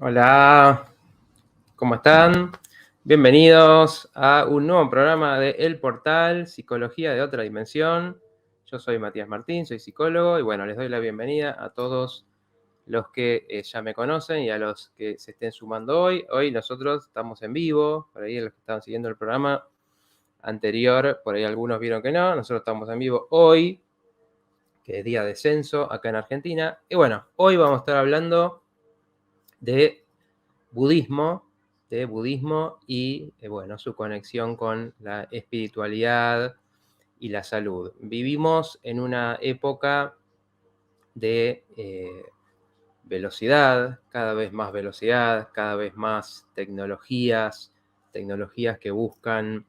Hola, ¿cómo están? Bienvenidos a un nuevo programa de El Portal, Psicología de otra dimensión. Yo soy Matías Martín, soy psicólogo y bueno, les doy la bienvenida a todos los que ya me conocen y a los que se estén sumando hoy. Hoy nosotros estamos en vivo, por ahí los que estaban siguiendo el programa anterior, por ahí algunos vieron que no, nosotros estamos en vivo hoy, que es día de censo acá en Argentina. Y bueno, hoy vamos a estar hablando de budismo, y bueno, su conexión con la espiritualidad y la salud. Vivimos en una época de velocidad, cada vez más tecnologías que buscan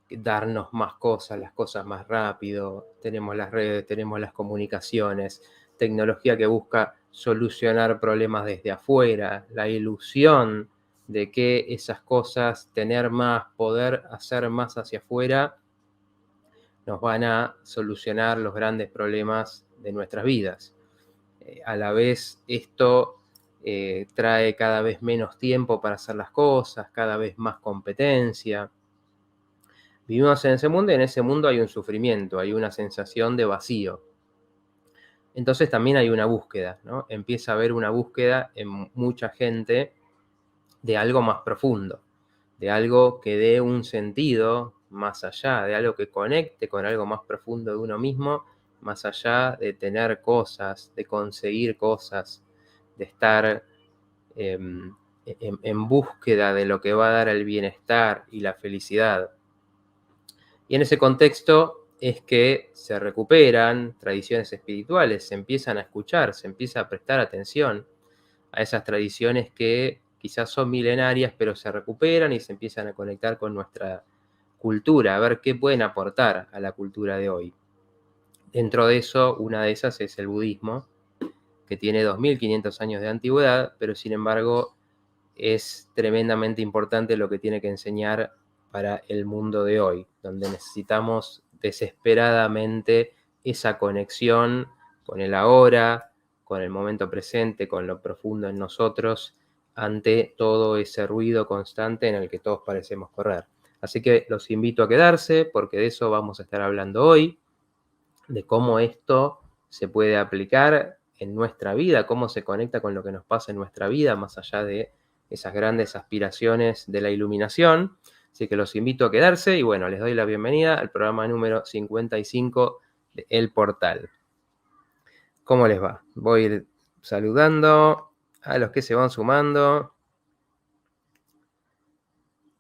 darnos más cosas, las cosas más rápido. Tenemos las redes, tenemos las comunicaciones, tecnología que busca solucionar problemas desde afuera, la ilusión de que esas cosas, tener más, poder hacer más hacia afuera, nos van a solucionar los grandes problemas de nuestras vidas. A la vez esto trae cada vez menos tiempo para hacer las cosas, cada vez más competencia. Vivimos en ese mundo y en ese mundo hay un sufrimiento, hay una sensación de vacío. Entonces también hay una búsqueda, ¿no? Empieza a haber una búsqueda en mucha gente de algo más profundo, de algo que dé un sentido más allá, de algo que conecte con algo más profundo de uno mismo, más allá de tener cosas, de conseguir cosas, de estar en búsqueda de lo que va a dar el bienestar y la felicidad. Y en ese contexto es que se recuperan tradiciones espirituales, se empiezan a escuchar, se empieza a prestar atención a esas tradiciones que quizás son milenarias, pero se recuperan y se empiezan a conectar con nuestra cultura, a ver qué pueden aportar a la cultura de hoy. Dentro de eso, una de esas es el budismo, que tiene 2500 años de antigüedad, pero sin embargo es tremendamente importante lo que tiene que enseñar para el mundo de hoy, donde necesitamos desesperadamente esa conexión con el ahora, con el momento presente, con lo profundo en nosotros, ante todo ese ruido constante en el que todos parecemos correr. Así que los invito a quedarse, porque de eso vamos a estar hablando hoy, de cómo esto se puede aplicar en nuestra vida, cómo se conecta con lo que nos pasa en nuestra vida, más allá de esas grandes aspiraciones de la iluminación. Así que los invito a quedarse y bueno, les doy la bienvenida al programa número 55 de El Portal. ¿Cómo les va? Voy a ir saludando a los que se van sumando.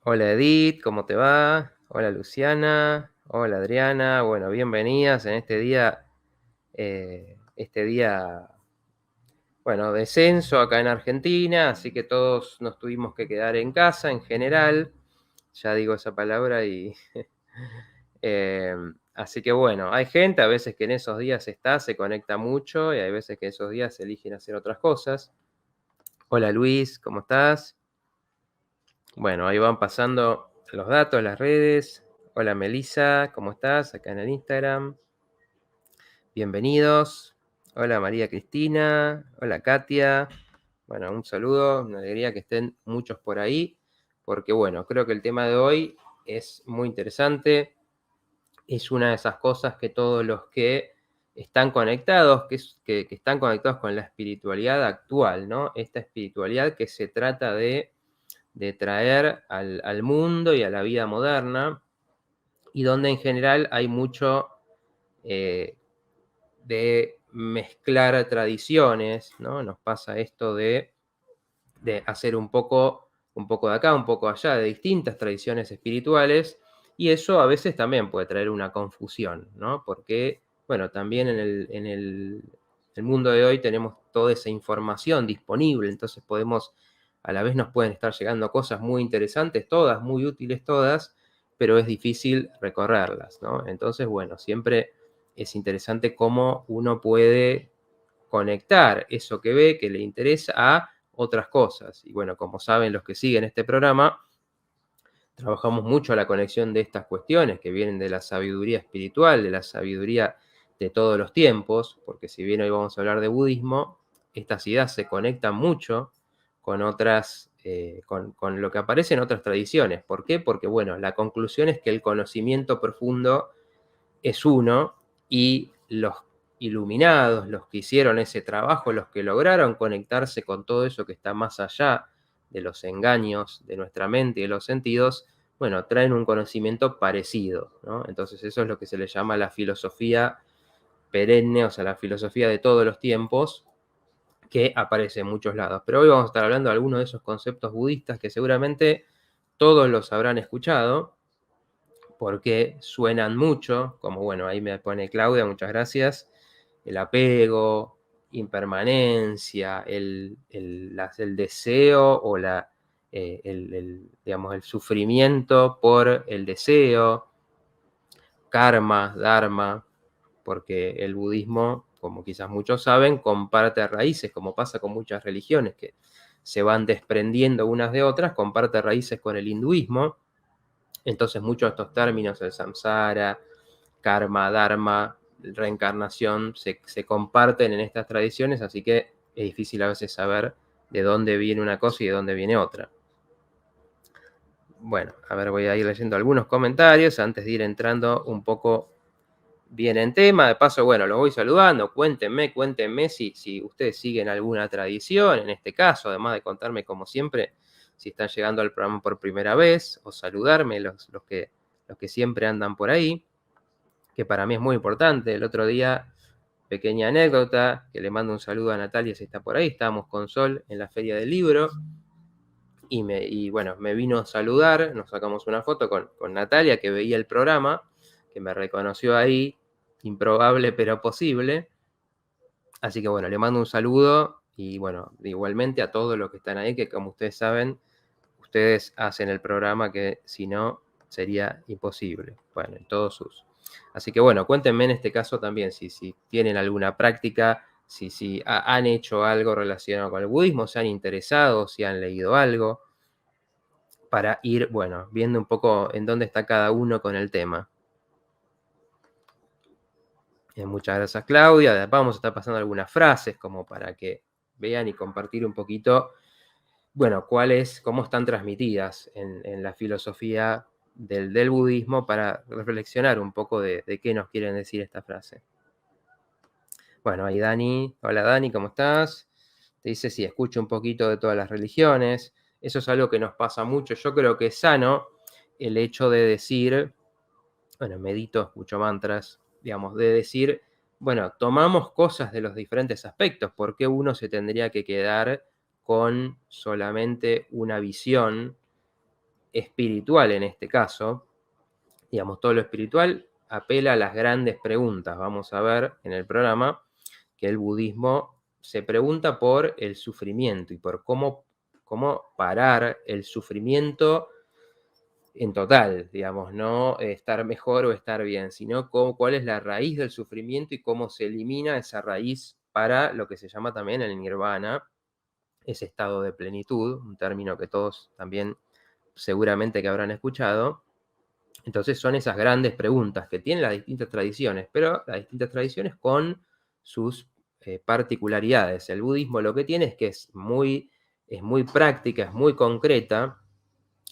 Hola Edith, ¿cómo te va? Hola Luciana, hola Adriana, bueno, bienvenidas en este día, bueno, de censo acá en Argentina, así que todos nos tuvimos que quedar en casa en general, ya digo esa palabra y así que bueno, hay gente a veces que en esos días se conecta mucho y hay veces que esos días se eligen hacer otras cosas. Hola Luis, ¿cómo estás? Bueno, ahí van pasando los datos, las redes. Hola Melissa, ¿cómo estás? Acá en el Instagram. Bienvenidos. Hola María Cristina. Hola Katia. Bueno, un saludo, una alegría que estén muchos por ahí, porque bueno, creo que el tema de hoy es muy interesante. Es una de esas cosas que todos los que están conectados, que están conectados con la espiritualidad actual, ¿no? Esta espiritualidad que se trata de traer al mundo y a la vida moderna, y donde en general hay mucho de mezclar tradiciones, ¿no? Nos pasa esto de hacer un poco de acá, un poco allá, de distintas tradiciones espirituales, y eso a veces también puede traer una confusión, ¿no? Porque, bueno, también en el mundo de hoy tenemos toda esa información disponible, entonces a la vez nos pueden estar llegando cosas muy interesantes, todas, muy útiles todas, pero es difícil recorrerlas, ¿no? Entonces, bueno, siempre es interesante cómo uno puede conectar eso que ve, que le interesa, a otras cosas. Y bueno, como saben los que siguen este programa, trabajamos mucho la conexión de estas cuestiones que vienen de la sabiduría espiritual, de la sabiduría de todos los tiempos, porque si bien hoy vamos a hablar de budismo, estas ideas se conectan mucho otras, con lo que aparece en otras tradiciones. ¿Por qué? Porque, bueno, la conclusión es que el conocimiento profundo es uno y los iluminados, los que hicieron ese trabajo, los que lograron conectarse con todo eso que está más allá de los engaños de nuestra mente y de los sentidos, bueno, traen un conocimiento parecido, ¿no? Entonces eso es lo que se le llama la filosofía perenne, o sea, la filosofía de todos los tiempos, que aparece en muchos lados. Pero hoy vamos a estar hablando de algunos de esos conceptos budistas que seguramente todos los habrán escuchado, porque suenan mucho, como bueno, ahí me pone Claudia, muchas gracias, el apego, impermanencia, el deseo o digamos, el sufrimiento por el deseo, karma, dharma, porque el budismo, como quizás muchos saben, comparte raíces, como pasa con muchas religiones que se van desprendiendo unas de otras, comparte raíces con el hinduismo. Entonces muchos de estos términos, el samsara, karma, dharma, reencarnación, se comparten en estas tradiciones, así que es difícil a veces saber de dónde viene una cosa y de dónde viene otra. Bueno, a ver, voy a ir leyendo algunos comentarios antes de ir entrando un poco bien en tema. De paso, bueno, los voy saludando. Cuéntenme si ustedes siguen alguna tradición, en este caso, además de contarme como siempre, si están llegando al programa por primera vez, o saludarme los que siempre andan por ahí, que para mí es muy importante. El otro día, pequeña anécdota, que le mando un saludo a Natalia si está por ahí, estábamos con Sol en la Feria del Libro, y bueno, me vino a saludar, nos sacamos una foto con Natalia, que veía el programa, que me reconoció ahí, improbable pero posible. Así que bueno, le mando un saludo y bueno, igualmente a todos los que están ahí, que como ustedes saben, ustedes hacen el programa que si no sería imposible. Bueno, en todos sus. Así que bueno, cuéntenme en este caso también si tienen alguna práctica, si han hecho algo relacionado con el budismo, se han interesado, si han leído algo, para ir, bueno, viendo un poco en dónde está cada uno con el tema. Muchas gracias, Claudia. Vamos a estar pasando algunas frases como para que vean y compartir un poquito, bueno, cómo están transmitidas en la filosofía del budismo, para reflexionar un poco de qué nos quieren decir esta frase. Bueno, ahí Dani. Hola Dani, ¿cómo estás? Te dice, sí, escucho un poquito de todas las religiones. Eso es algo que nos pasa mucho. Yo creo que es sano el hecho de decir, bueno, medito, escucho mantras, digamos, de decir, bueno, tomamos cosas de los diferentes aspectos. ¿Por qué uno se tendría que quedar con solamente una visión espiritual en este caso? Digamos, todo lo espiritual apela a las grandes preguntas. Vamos a ver en el programa que el budismo se pregunta por el sufrimiento y por cómo parar el sufrimiento en total, digamos, no estar mejor o estar bien, sino cuál es la raíz del sufrimiento y cómo se elimina esa raíz para lo que se llama también el nirvana, ese estado de plenitud, un término que todos también seguramente que habrán escuchado. Entonces son esas grandes preguntas que tienen las distintas tradiciones, pero las distintas tradiciones con sus particularidades. El budismo lo que tiene es que es muy práctica, es muy concreta,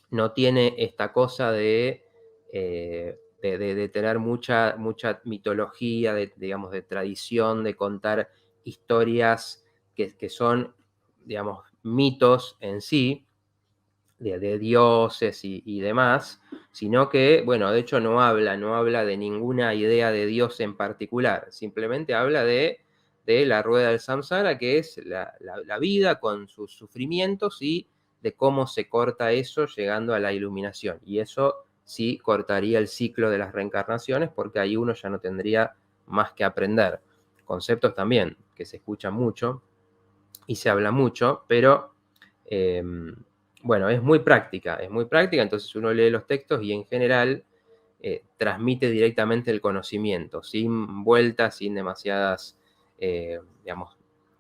no tiene esta cosa de tener mucha mitología, digamos, de tradición, de contar historias que son, digamos, mitos en sí, de dioses y demás, sino que, bueno, de hecho no habla de ninguna idea de Dios en particular, simplemente habla de la rueda del samsara, que es la vida con sus sufrimientos y de cómo se corta eso llegando a la iluminación. Y eso sí cortaría el ciclo de las reencarnaciones, porque ahí uno ya no tendría más que aprender. Conceptos también que se escuchan mucho y se habla mucho, pero bueno, es muy práctica, entonces uno lee los textos y en general transmite directamente el conocimiento, sin vueltas, sin demasiadas, digamos,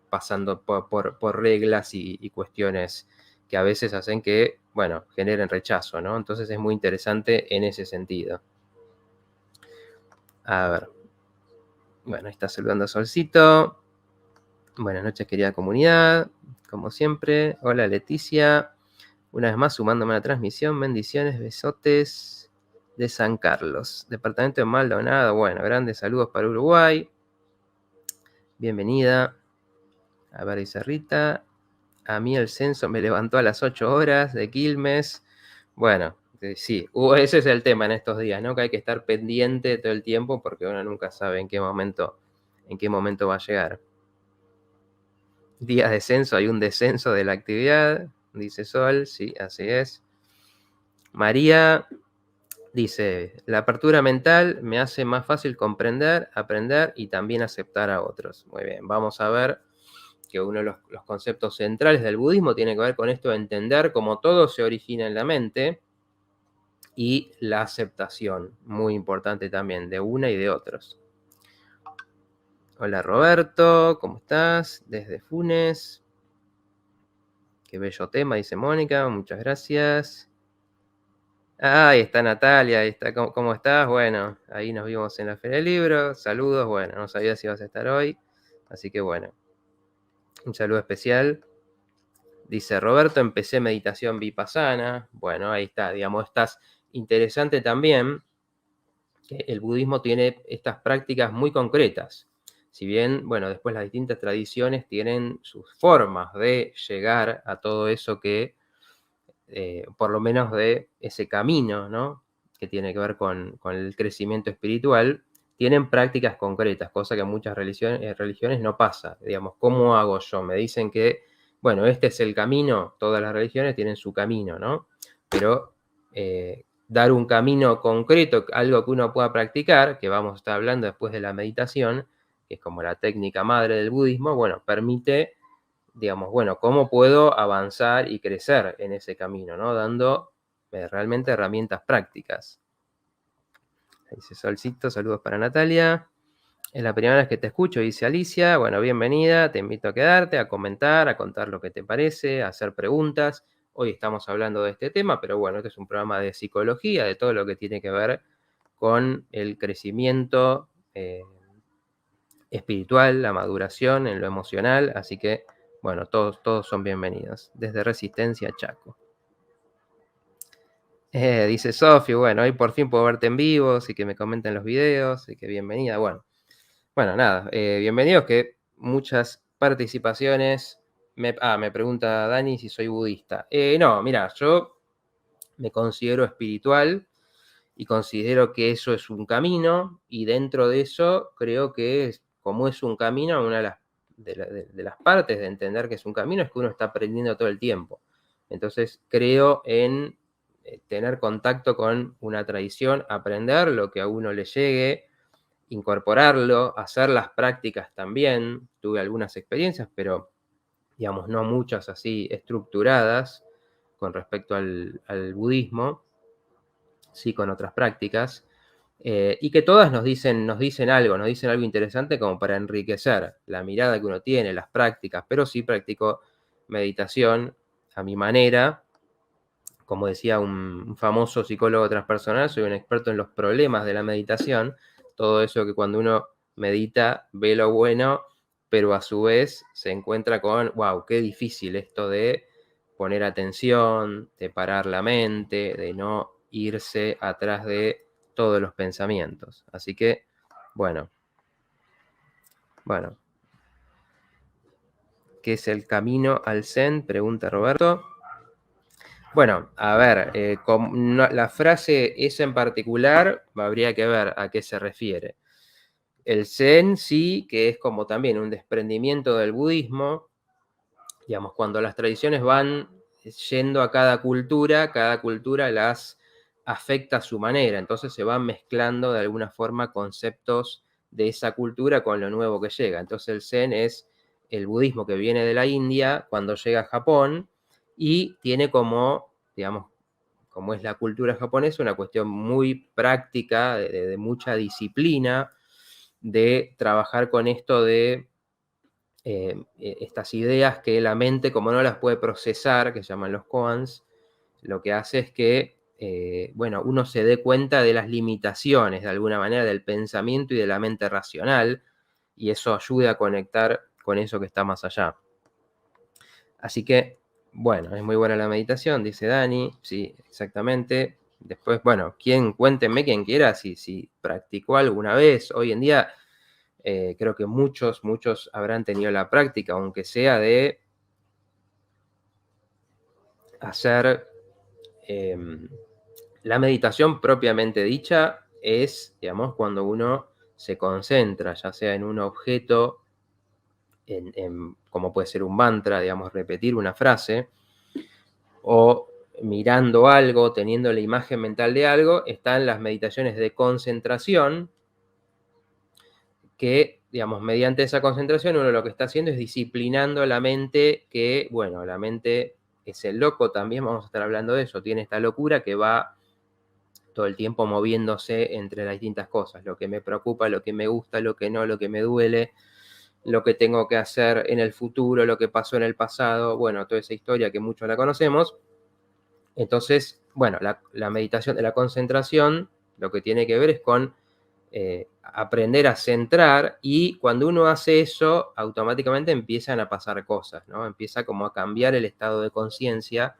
pasando por reglas y cuestiones que a veces hacen que, bueno, generen rechazo, ¿no? Entonces es muy interesante en ese sentido. A ver. Bueno, ahí está saludando a Solcito. Buenas noches, querida comunidad. como siempre. Hola Leticia, una vez más sumándome a la transmisión. Bendiciones, besotes de San Carlos, departamento de Maldonado. Bueno, grandes saludos para Uruguay. Bienvenida. A ver, dice Rita. A mí el censo me levantó a las 8 horas de Quilmes. Bueno, sí, ese es el tema en estos días, ¿no? Que hay que estar pendiente todo el tiempo porque uno nunca sabe en qué momento va a llegar. Días de censo, hay un descenso de la actividad, dice Sol, sí, así es. María dice, la apertura mental me hace más fácil comprender, aprender y también aceptar a otros. Muy bien, vamos a ver que uno de los conceptos centrales del budismo tiene que ver con esto de entender cómo todo se origina en la mente y la aceptación, muy importante también, de una y de otros. Hola Roberto, ¿cómo estás? Desde Funes. Qué bello tema, dice Mónica, muchas gracias. Ahí está Natalia, ahí está, ¿cómo estás? Bueno, ahí nos vimos en la Feria del Libro, saludos, bueno, no sabía si ibas a estar hoy, así que bueno, un saludo especial. Dice Roberto, empecé meditación vipassana, bueno, ahí está, digamos, estás interesante también, que el budismo tiene estas prácticas muy concretas, si bien, bueno, después las distintas tradiciones tienen sus formas de llegar a todo eso que por lo menos de ese camino, ¿no? Que tiene que ver con el crecimiento espiritual, tienen prácticas concretas, cosa que en muchas religiones no pasa. Digamos, ¿cómo hago yo? Me dicen que, bueno, este es el camino, todas las religiones tienen su camino, ¿no? Pero dar un camino concreto, algo que uno pueda practicar, que vamos a estar hablando después de la meditación, que es como la técnica madre del budismo, bueno, permite, digamos, bueno, ¿cómo puedo avanzar y crecer en ese camino, ¿no? Dando realmente herramientas prácticas. Dice Solcito, saludos para Natalia. Es la primera vez que te escucho, dice Alicia. Bueno, bienvenida, te invito a quedarte, a comentar, a contar lo que te parece, a hacer preguntas. Hoy estamos hablando de este tema, pero bueno, este es un programa de psicología, de todo lo que tiene que ver con el crecimiento espiritual, la maduración en lo emocional, así que bueno, todos son bienvenidos. Desde Resistencia Chaco. Dice Sofi, bueno, hoy por fin puedo verte en vivo, así que me comenten los videos, así que bienvenida. Bueno, nada, bienvenidos, que muchas participaciones. Me pregunta Dani si soy budista. No, mira, yo me considero espiritual y considero que eso es un camino, y dentro de eso creo que como es un camino, una de las partes de entender que es un camino es que uno está aprendiendo todo el tiempo. Entonces creo en tener contacto con una tradición, aprender lo que a uno le llegue, incorporarlo, hacer las prácticas también. Tuve algunas experiencias, pero digamos no muchas así estructuradas con respecto al budismo, sí con otras prácticas. Y que todas nos dicen algo interesante como para enriquecer la mirada que uno tiene, las prácticas, pero sí practico meditación a mi manera. Como decía un famoso psicólogo transpersonal, soy un experto en los problemas de la meditación, todo eso que cuando uno medita ve lo bueno, pero a su vez se encuentra con, wow, qué difícil esto de poner atención, de parar la mente, de no irse atrás de todos los pensamientos. Así que, bueno. ¿Qué es el camino al Zen? Pregunta Roberto. Bueno, a ver, la frase esa en particular habría que ver a qué se refiere. El Zen sí, que es como también un desprendimiento del budismo, digamos, cuando las tradiciones van yendo a cada cultura las afecta a su manera, entonces se van mezclando de alguna forma conceptos de esa cultura con lo nuevo que llega. Entonces el Zen es el budismo que viene de la India cuando llega a Japón y tiene como, digamos, como es la cultura japonesa, una cuestión muy práctica, de mucha disciplina, de trabajar con esto de estas ideas que la mente, como no las puede procesar, que se llaman los koans, lo que hace es que, bueno, uno se dé cuenta de las limitaciones, de alguna manera, del pensamiento y de la mente racional, y eso ayuda a conectar con eso que está más allá. Así que, bueno, es muy buena la meditación, dice Dani, sí, exactamente. Después, bueno, cuéntenme quien quiera si practicó alguna vez. Hoy en día creo que muchos habrán tenido la práctica, aunque sea de hacer la meditación propiamente dicha es, digamos, cuando uno se concentra, ya sea en un objeto, como puede ser un mantra, digamos, repetir una frase, o mirando algo, teniendo la imagen mental de algo, están las meditaciones de concentración, que, digamos, mediante esa concentración uno lo que está haciendo es disciplinando la mente, que, bueno, la mente es el loco también, vamos a estar hablando de eso, tiene esta locura que va todo el tiempo moviéndose entre las distintas cosas, lo que me preocupa, lo que me gusta, lo que no, lo que me duele, lo que tengo que hacer en el futuro, lo que pasó en el pasado, bueno, toda esa historia que muchos la conocemos. Entonces, bueno, la meditación de la concentración lo que tiene que ver es con aprender a centrar, y cuando uno hace eso, automáticamente empiezan a pasar cosas, ¿no? Empieza como a cambiar el estado de conciencia,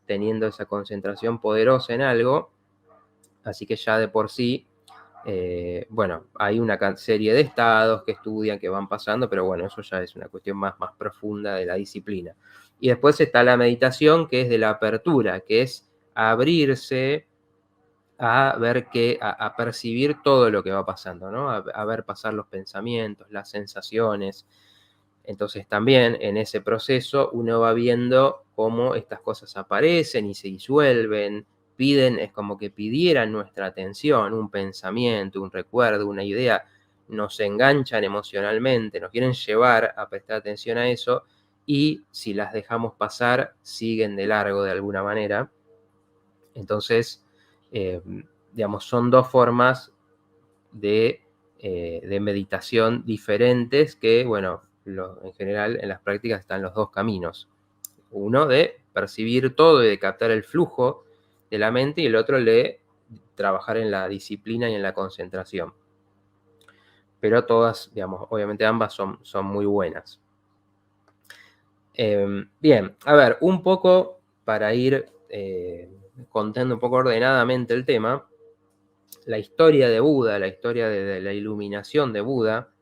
teniendo esa concentración poderosa en algo. Así que ya de por sí, bueno, hay una serie de estados que estudian, que van pasando, pero bueno, eso ya es una cuestión más profunda de la disciplina. Y después está la meditación, que es de la apertura, que es abrirse a ver a percibir todo lo que va pasando, ¿no? A ver pasar los pensamientos, las sensaciones. Entonces también en ese proceso uno va viendo cómo estas cosas aparecen y se disuelven, piden, es como que pidieran nuestra atención, un pensamiento, un recuerdo, una idea, nos enganchan emocionalmente, nos quieren llevar a prestar atención a eso, y si las dejamos pasar, siguen de largo de alguna manera. Entonces, digamos, son dos formas de meditación diferentes que, bueno, en general en las prácticas están los dos caminos. Uno de percibir todo y de captar el flujo de la mente, y el otro de trabajar en la disciplina y en la concentración. Pero todas, digamos, obviamente ambas son muy buenas. Bien, a ver, un poco para ir contando un poco ordenadamente el tema, la historia de Buda, la historia de la iluminación de Buda,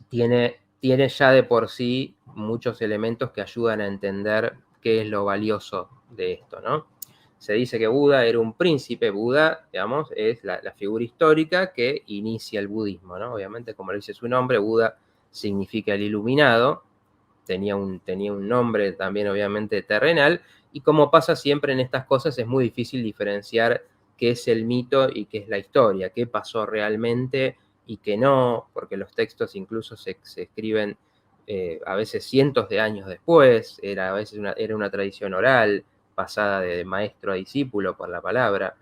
tiene ya de por sí muchos elementos que ayudan a entender qué es lo valioso de esto, ¿no? Se dice que Buda era un príncipe. Buda, digamos, es la figura histórica que inicia el budismo, ¿no? Obviamente, como lo dice su nombre, Buda significa el iluminado, tenía un nombre también obviamente terrenal, y como pasa siempre en estas cosas, es muy difícil diferenciar qué es el mito y qué es la historia, qué pasó realmente y qué no, porque los textos incluso se escriben a veces cientos de años después, a veces era una tradición oral, pasada de maestro a discípulo por la palabra,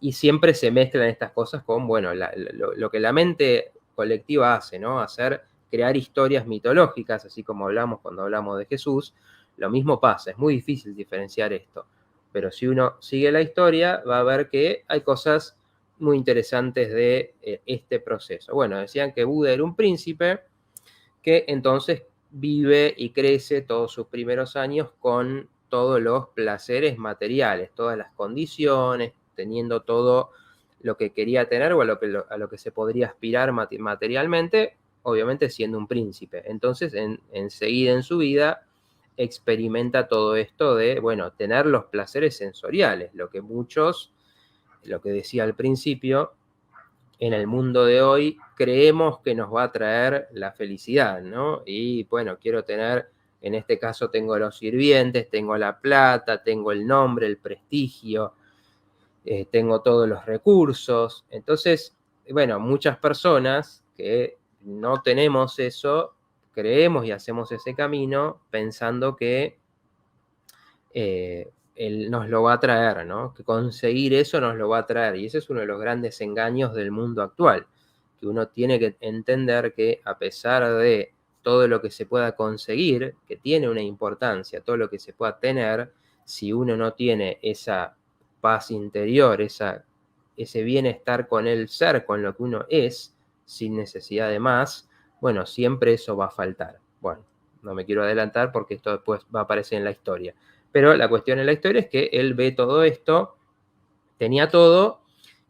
y siempre se mezclan estas cosas con, bueno, lo que la mente colectiva hace, ¿no? Crear historias mitológicas, así como hablamos cuando hablamos de Jesús. Lo mismo pasa, es muy difícil diferenciar esto, pero si uno sigue la historia va a ver que hay cosas muy interesantes de este proceso. Bueno, decían que Buda era un príncipe que entonces vive y crece todos sus primeros años con todos los placeres materiales, todas las condiciones, teniendo todo lo que quería tener o a lo que se podría aspirar materialmente, obviamente siendo un príncipe. Entonces, enseguida en su vida experimenta todo esto de, bueno, tener los placeres sensoriales, lo que decía al principio, en el mundo de hoy creemos que nos va a traer la felicidad, ¿no? Y bueno, quiero tener, en este caso tengo los sirvientes, tengo la plata, tengo el nombre, el prestigio, tengo todos los recursos. Entonces, bueno, muchas personas que no tenemos eso, creemos y hacemos ese camino pensando que él nos lo va a traer, ¿no? Que conseguir eso nos lo va a traer. Y ese es uno de los grandes engaños del mundo actual, que uno tiene que entender que a pesar de todo lo que se pueda conseguir, que tiene una importancia, todo lo que se pueda tener, si uno no tiene esa paz interior, ese bienestar con el ser, con lo que uno es, sin necesidad de más, bueno, siempre eso va a faltar. Bueno, no me quiero adelantar porque esto después va a aparecer en la historia. Pero la cuestión en la historia es que él ve todo esto, tenía todo,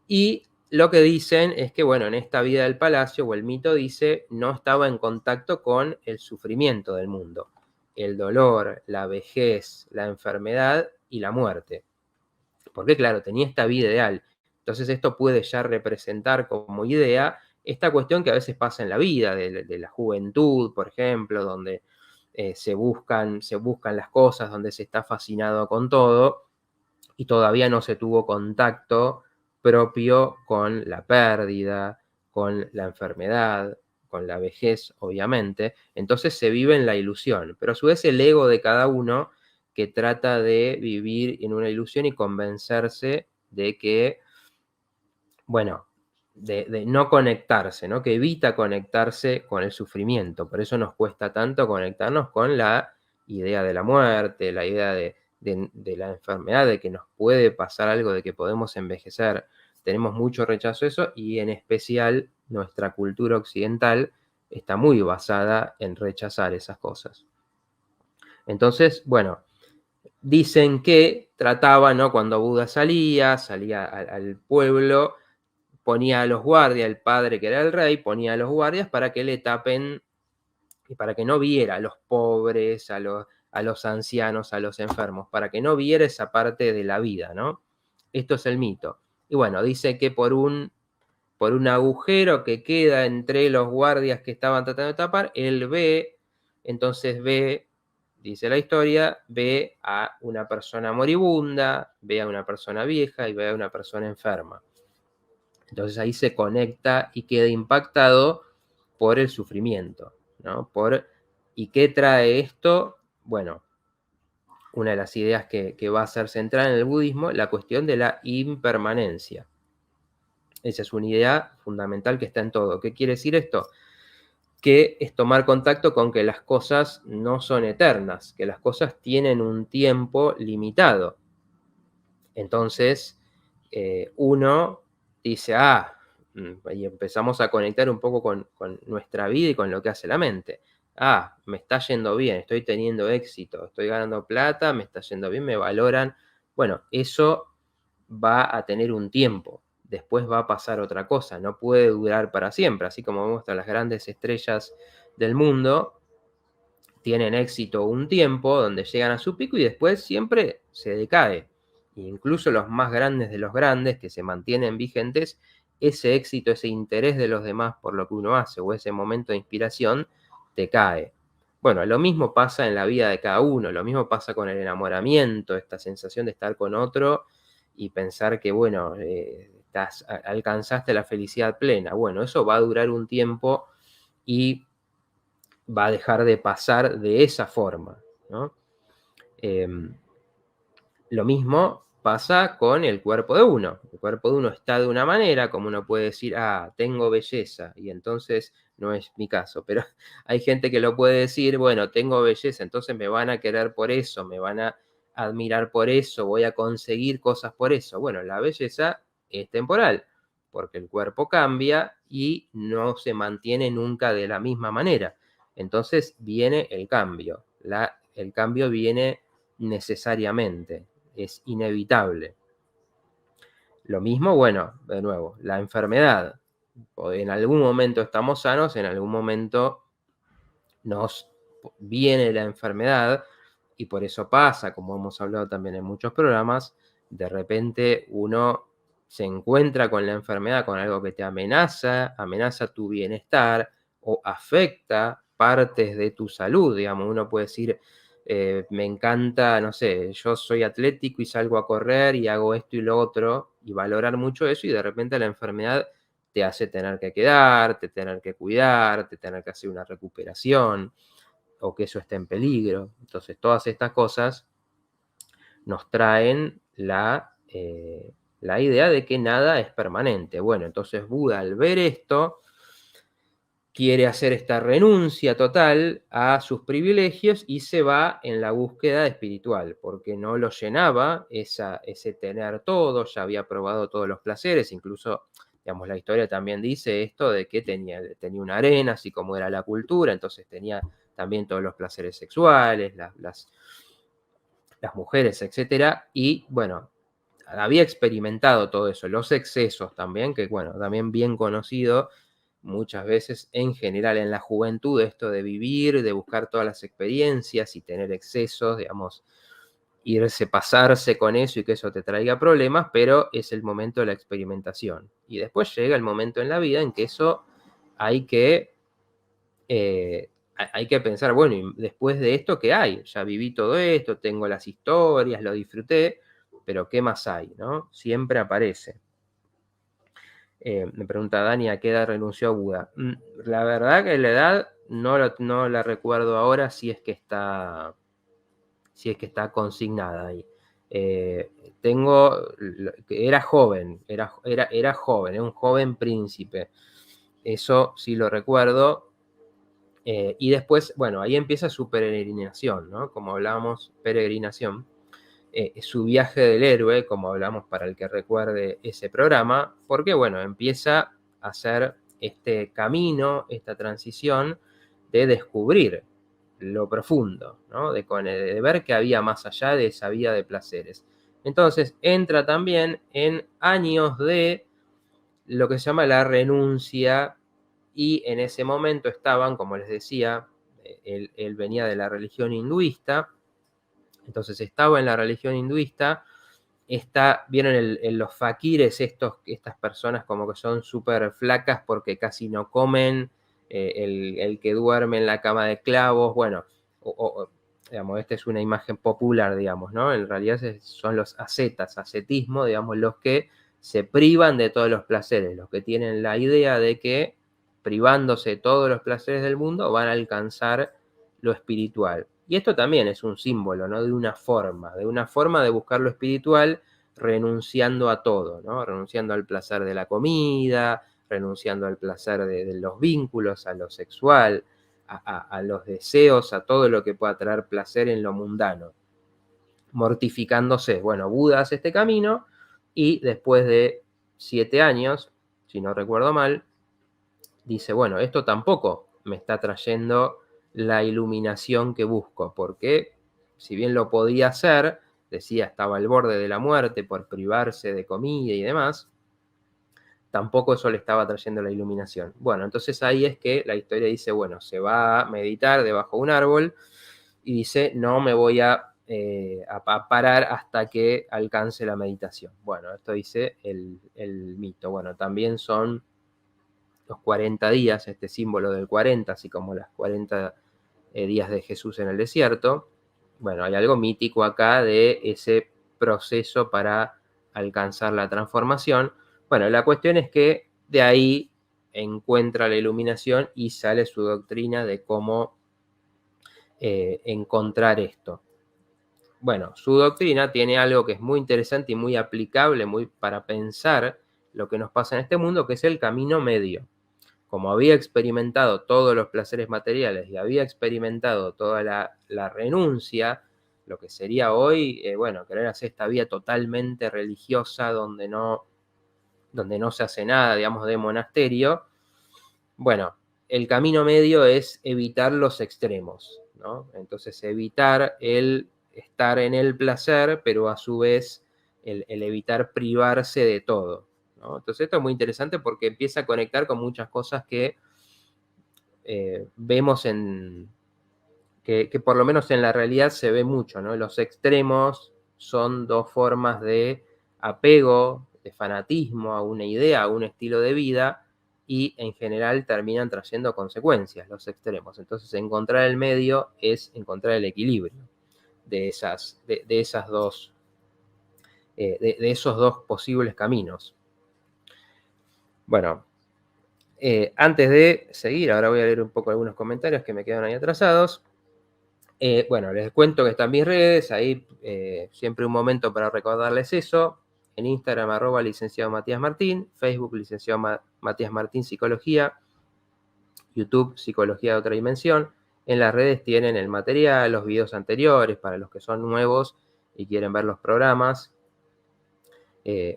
y lo que dicen es que, bueno, en esta vida del palacio, o el mito dice, no estaba en contacto con el sufrimiento del mundo, el dolor, la vejez, la enfermedad y la muerte. Porque claro, tenía esta vida ideal. Entonces esto puede ya representar como idea esta cuestión que a veces pasa en la vida, de la juventud, por ejemplo, donde se buscan las cosas, donde se está fascinado con todo y todavía no se tuvo contacto propio con la pérdida, con la enfermedad, con la vejez, obviamente. Entonces se vive en la ilusión, pero a su vez el ego de cada uno que trata de vivir en una ilusión y convencerse de que, bueno, de no conectarse, ¿no? Que evita conectarse con el sufrimiento. Por eso nos cuesta tanto conectarnos con la idea de la muerte, la idea de la enfermedad, de que nos puede pasar algo, de que podemos envejecer. Tenemos mucho rechazo a eso, y en especial nuestra cultura occidental está muy basada en rechazar esas cosas. Entonces, bueno, dicen que trataba, ¿no? Cuando Buda salía al pueblo, ponía a los guardias, el padre que era el rey, ponía a los guardias para que le tapen y para que no viera a los pobres, a los ancianos, a los enfermos, para que no viera esa parte de la vida, ¿no? Esto es el mito. Y bueno, dice que por un agujero que queda entre los guardias que estaban tratando de tapar, él ve, entonces ve, dice la historia, ve a una persona moribunda, ve a una persona vieja y ve a una persona enferma. Entonces ahí se conecta y queda impactado por el sufrimiento, ¿no? ¿Y qué trae esto? Bueno, una de las ideas que va a ser central en el budismo, la cuestión de la impermanencia. Esa es una idea fundamental que está en todo. ¿Qué quiere decir esto? Que es tomar contacto con que las cosas no son eternas, que las cosas tienen un tiempo limitado. Entonces, uno dice, y empezamos a conectar un poco con nuestra vida y con lo que hace la mente. Me está yendo bien, estoy teniendo éxito, estoy ganando plata, me está yendo bien, me valoran. Bueno, eso va a tener un tiempo, después va a pasar otra cosa, no puede durar para siempre, así como vemos a las grandes estrellas del mundo, tienen éxito un tiempo donde llegan a su pico y después siempre se decae. Incluso los más grandes de los grandes que se mantienen vigentes, ese éxito, ese interés de los demás por lo que uno hace o ese momento de inspiración te cae. Bueno, lo mismo pasa en la vida de cada uno, lo mismo pasa con el enamoramiento, esta sensación de estar con otro y pensar que, bueno, alcanzaste la felicidad plena. Bueno, eso va a durar un tiempo y va a dejar de pasar de esa forma, ¿no? Lo mismo pasa con el cuerpo de uno. El cuerpo de uno está de una manera, como uno puede decir, tengo belleza, y entonces no es mi caso, pero hay gente que lo puede decir, bueno, tengo belleza, entonces me van a querer por eso, me van a admirar por eso, voy a conseguir cosas por eso. Bueno, la belleza es temporal, porque el cuerpo cambia y no se mantiene nunca de la misma manera. Entonces viene el cambio. El cambio viene necesariamente, es inevitable. Lo mismo, bueno, de nuevo, la enfermedad. En algún momento estamos sanos, en algún momento nos viene la enfermedad, y por eso pasa, como hemos hablado también en muchos programas, de repente uno se encuentra con la enfermedad, con algo que te amenaza tu bienestar o afecta partes de tu salud, digamos. Uno puede decir, me encanta, no sé, yo soy atlético y salgo a correr y hago esto y lo otro, y valorar mucho eso, y de repente la enfermedad te hace tener que quedarte, tener que cuidarte, tener que hacer una recuperación, o que eso esté en peligro. Entonces, todas estas cosas nos traen la idea de que nada es permanente. Bueno, entonces Buda, al ver esto, quiere hacer esta renuncia total a sus privilegios y se va en la búsqueda espiritual, porque no lo llenaba ese tener todo, ya había probado todos los placeres, incluso, digamos, la historia también dice esto de que tenía una arena, así como era la cultura, entonces tenía también todos los placeres sexuales, las mujeres, etc. Y bueno, había experimentado todo eso, los excesos también, que bueno, también bien conocido muchas veces en general en la juventud, esto de vivir, de buscar todas las experiencias y tener excesos, digamos, pasarse con eso y que eso te traiga problemas, pero es el momento de la experimentación. Y después llega el momento en la vida en que eso hay que pensar, bueno, y después de esto, ¿qué hay? Ya viví todo esto, tengo las historias, lo disfruté, pero ¿qué más hay? ¿No? Siempre aparece. Me pregunta Dani, ¿a qué edad renunció Buda? La verdad que la edad no la recuerdo ahora si es que está consignada ahí. Era joven, era joven, era un joven príncipe. Eso sí lo recuerdo. Y después, bueno, ahí empieza su peregrinación, ¿no? Como hablábamos, peregrinación. Su viaje del héroe, como hablamos para el que recuerde ese programa, porque, bueno, empieza a hacer este camino, esta transición de descubrir lo profundo, ¿no? De ver que había más allá de esa vida de placeres. Entonces entra también en años de lo que se llama la renuncia, y en ese momento estaban, como les decía, él venía de la religión hinduista, entonces estaba en la religión hinduista, vieron los fakires, estas personas como que son súper flacas porque casi no comen, el que duerme en la cama de clavos, bueno, digamos, esta es una imagen popular, digamos, ¿no? En realidad son los ascetismo, digamos, los que se privan de todos los placeres, los que tienen la idea de que privándose de todos los placeres del mundo van a alcanzar lo espiritual. Y esto también es un símbolo, ¿no? De una forma de buscar lo espiritual, renunciando a todo, ¿no? Renunciando al placer de la comida, renunciando al placer de los vínculos, a lo sexual, a los deseos, a todo lo que pueda traer placer en lo mundano. Mortificándose. Bueno, Buda hace este camino y después de 7 años, si no recuerdo mal, dice, bueno, esto tampoco me está trayendo la iluminación que busco, porque si bien lo podía hacer, decía, estaba al borde de la muerte por privarse de comida y demás, tampoco eso le estaba trayendo la iluminación. Bueno, entonces ahí es que la historia dice, bueno, se va a meditar debajo de un árbol y dice, no me voy a parar hasta que alcance la meditación. Bueno, esto dice el mito. Bueno, también son los 40 días, este símbolo del 40, así como las 40 días de Jesús en el desierto. Bueno, hay algo mítico acá de ese proceso para alcanzar la transformación. Bueno, la cuestión es que de ahí encuentra la iluminación y sale su doctrina de cómo encontrar esto. Bueno, su doctrina tiene algo que es muy interesante y muy aplicable para pensar lo que nos pasa en este mundo, que es el camino medio. Como había experimentado todos los placeres materiales y había experimentado toda la renuncia, lo que sería hoy, bueno, querer hacer esta vida totalmente religiosa donde no se hace nada, digamos, de monasterio, bueno, el camino medio es evitar los extremos, ¿no? Entonces, evitar el estar en el placer, pero a su vez el evitar privarse de todo, ¿no? Entonces, esto es muy interesante porque empieza a conectar con muchas cosas que vemos que por lo menos en la realidad se ve mucho, ¿no? Los extremos son dos formas de apego, de fanatismo a una idea, a un estilo de vida, y en general terminan trayendo consecuencias, los extremos. Entonces, encontrar el medio es encontrar el equilibrio de esas dos, de esos dos posibles caminos. Bueno, antes de seguir, ahora voy a leer un poco algunos comentarios que me quedan ahí atrasados. Bueno, les cuento que están mis redes, ahí siempre un momento para recordarles eso. En Instagram, @licenciado Matías Martín, Facebook, licenciado Matías Martín Psicología, YouTube, Psicología de Otra Dimensión. En las redes tienen el material, los videos anteriores para los que son nuevos y quieren ver los programas.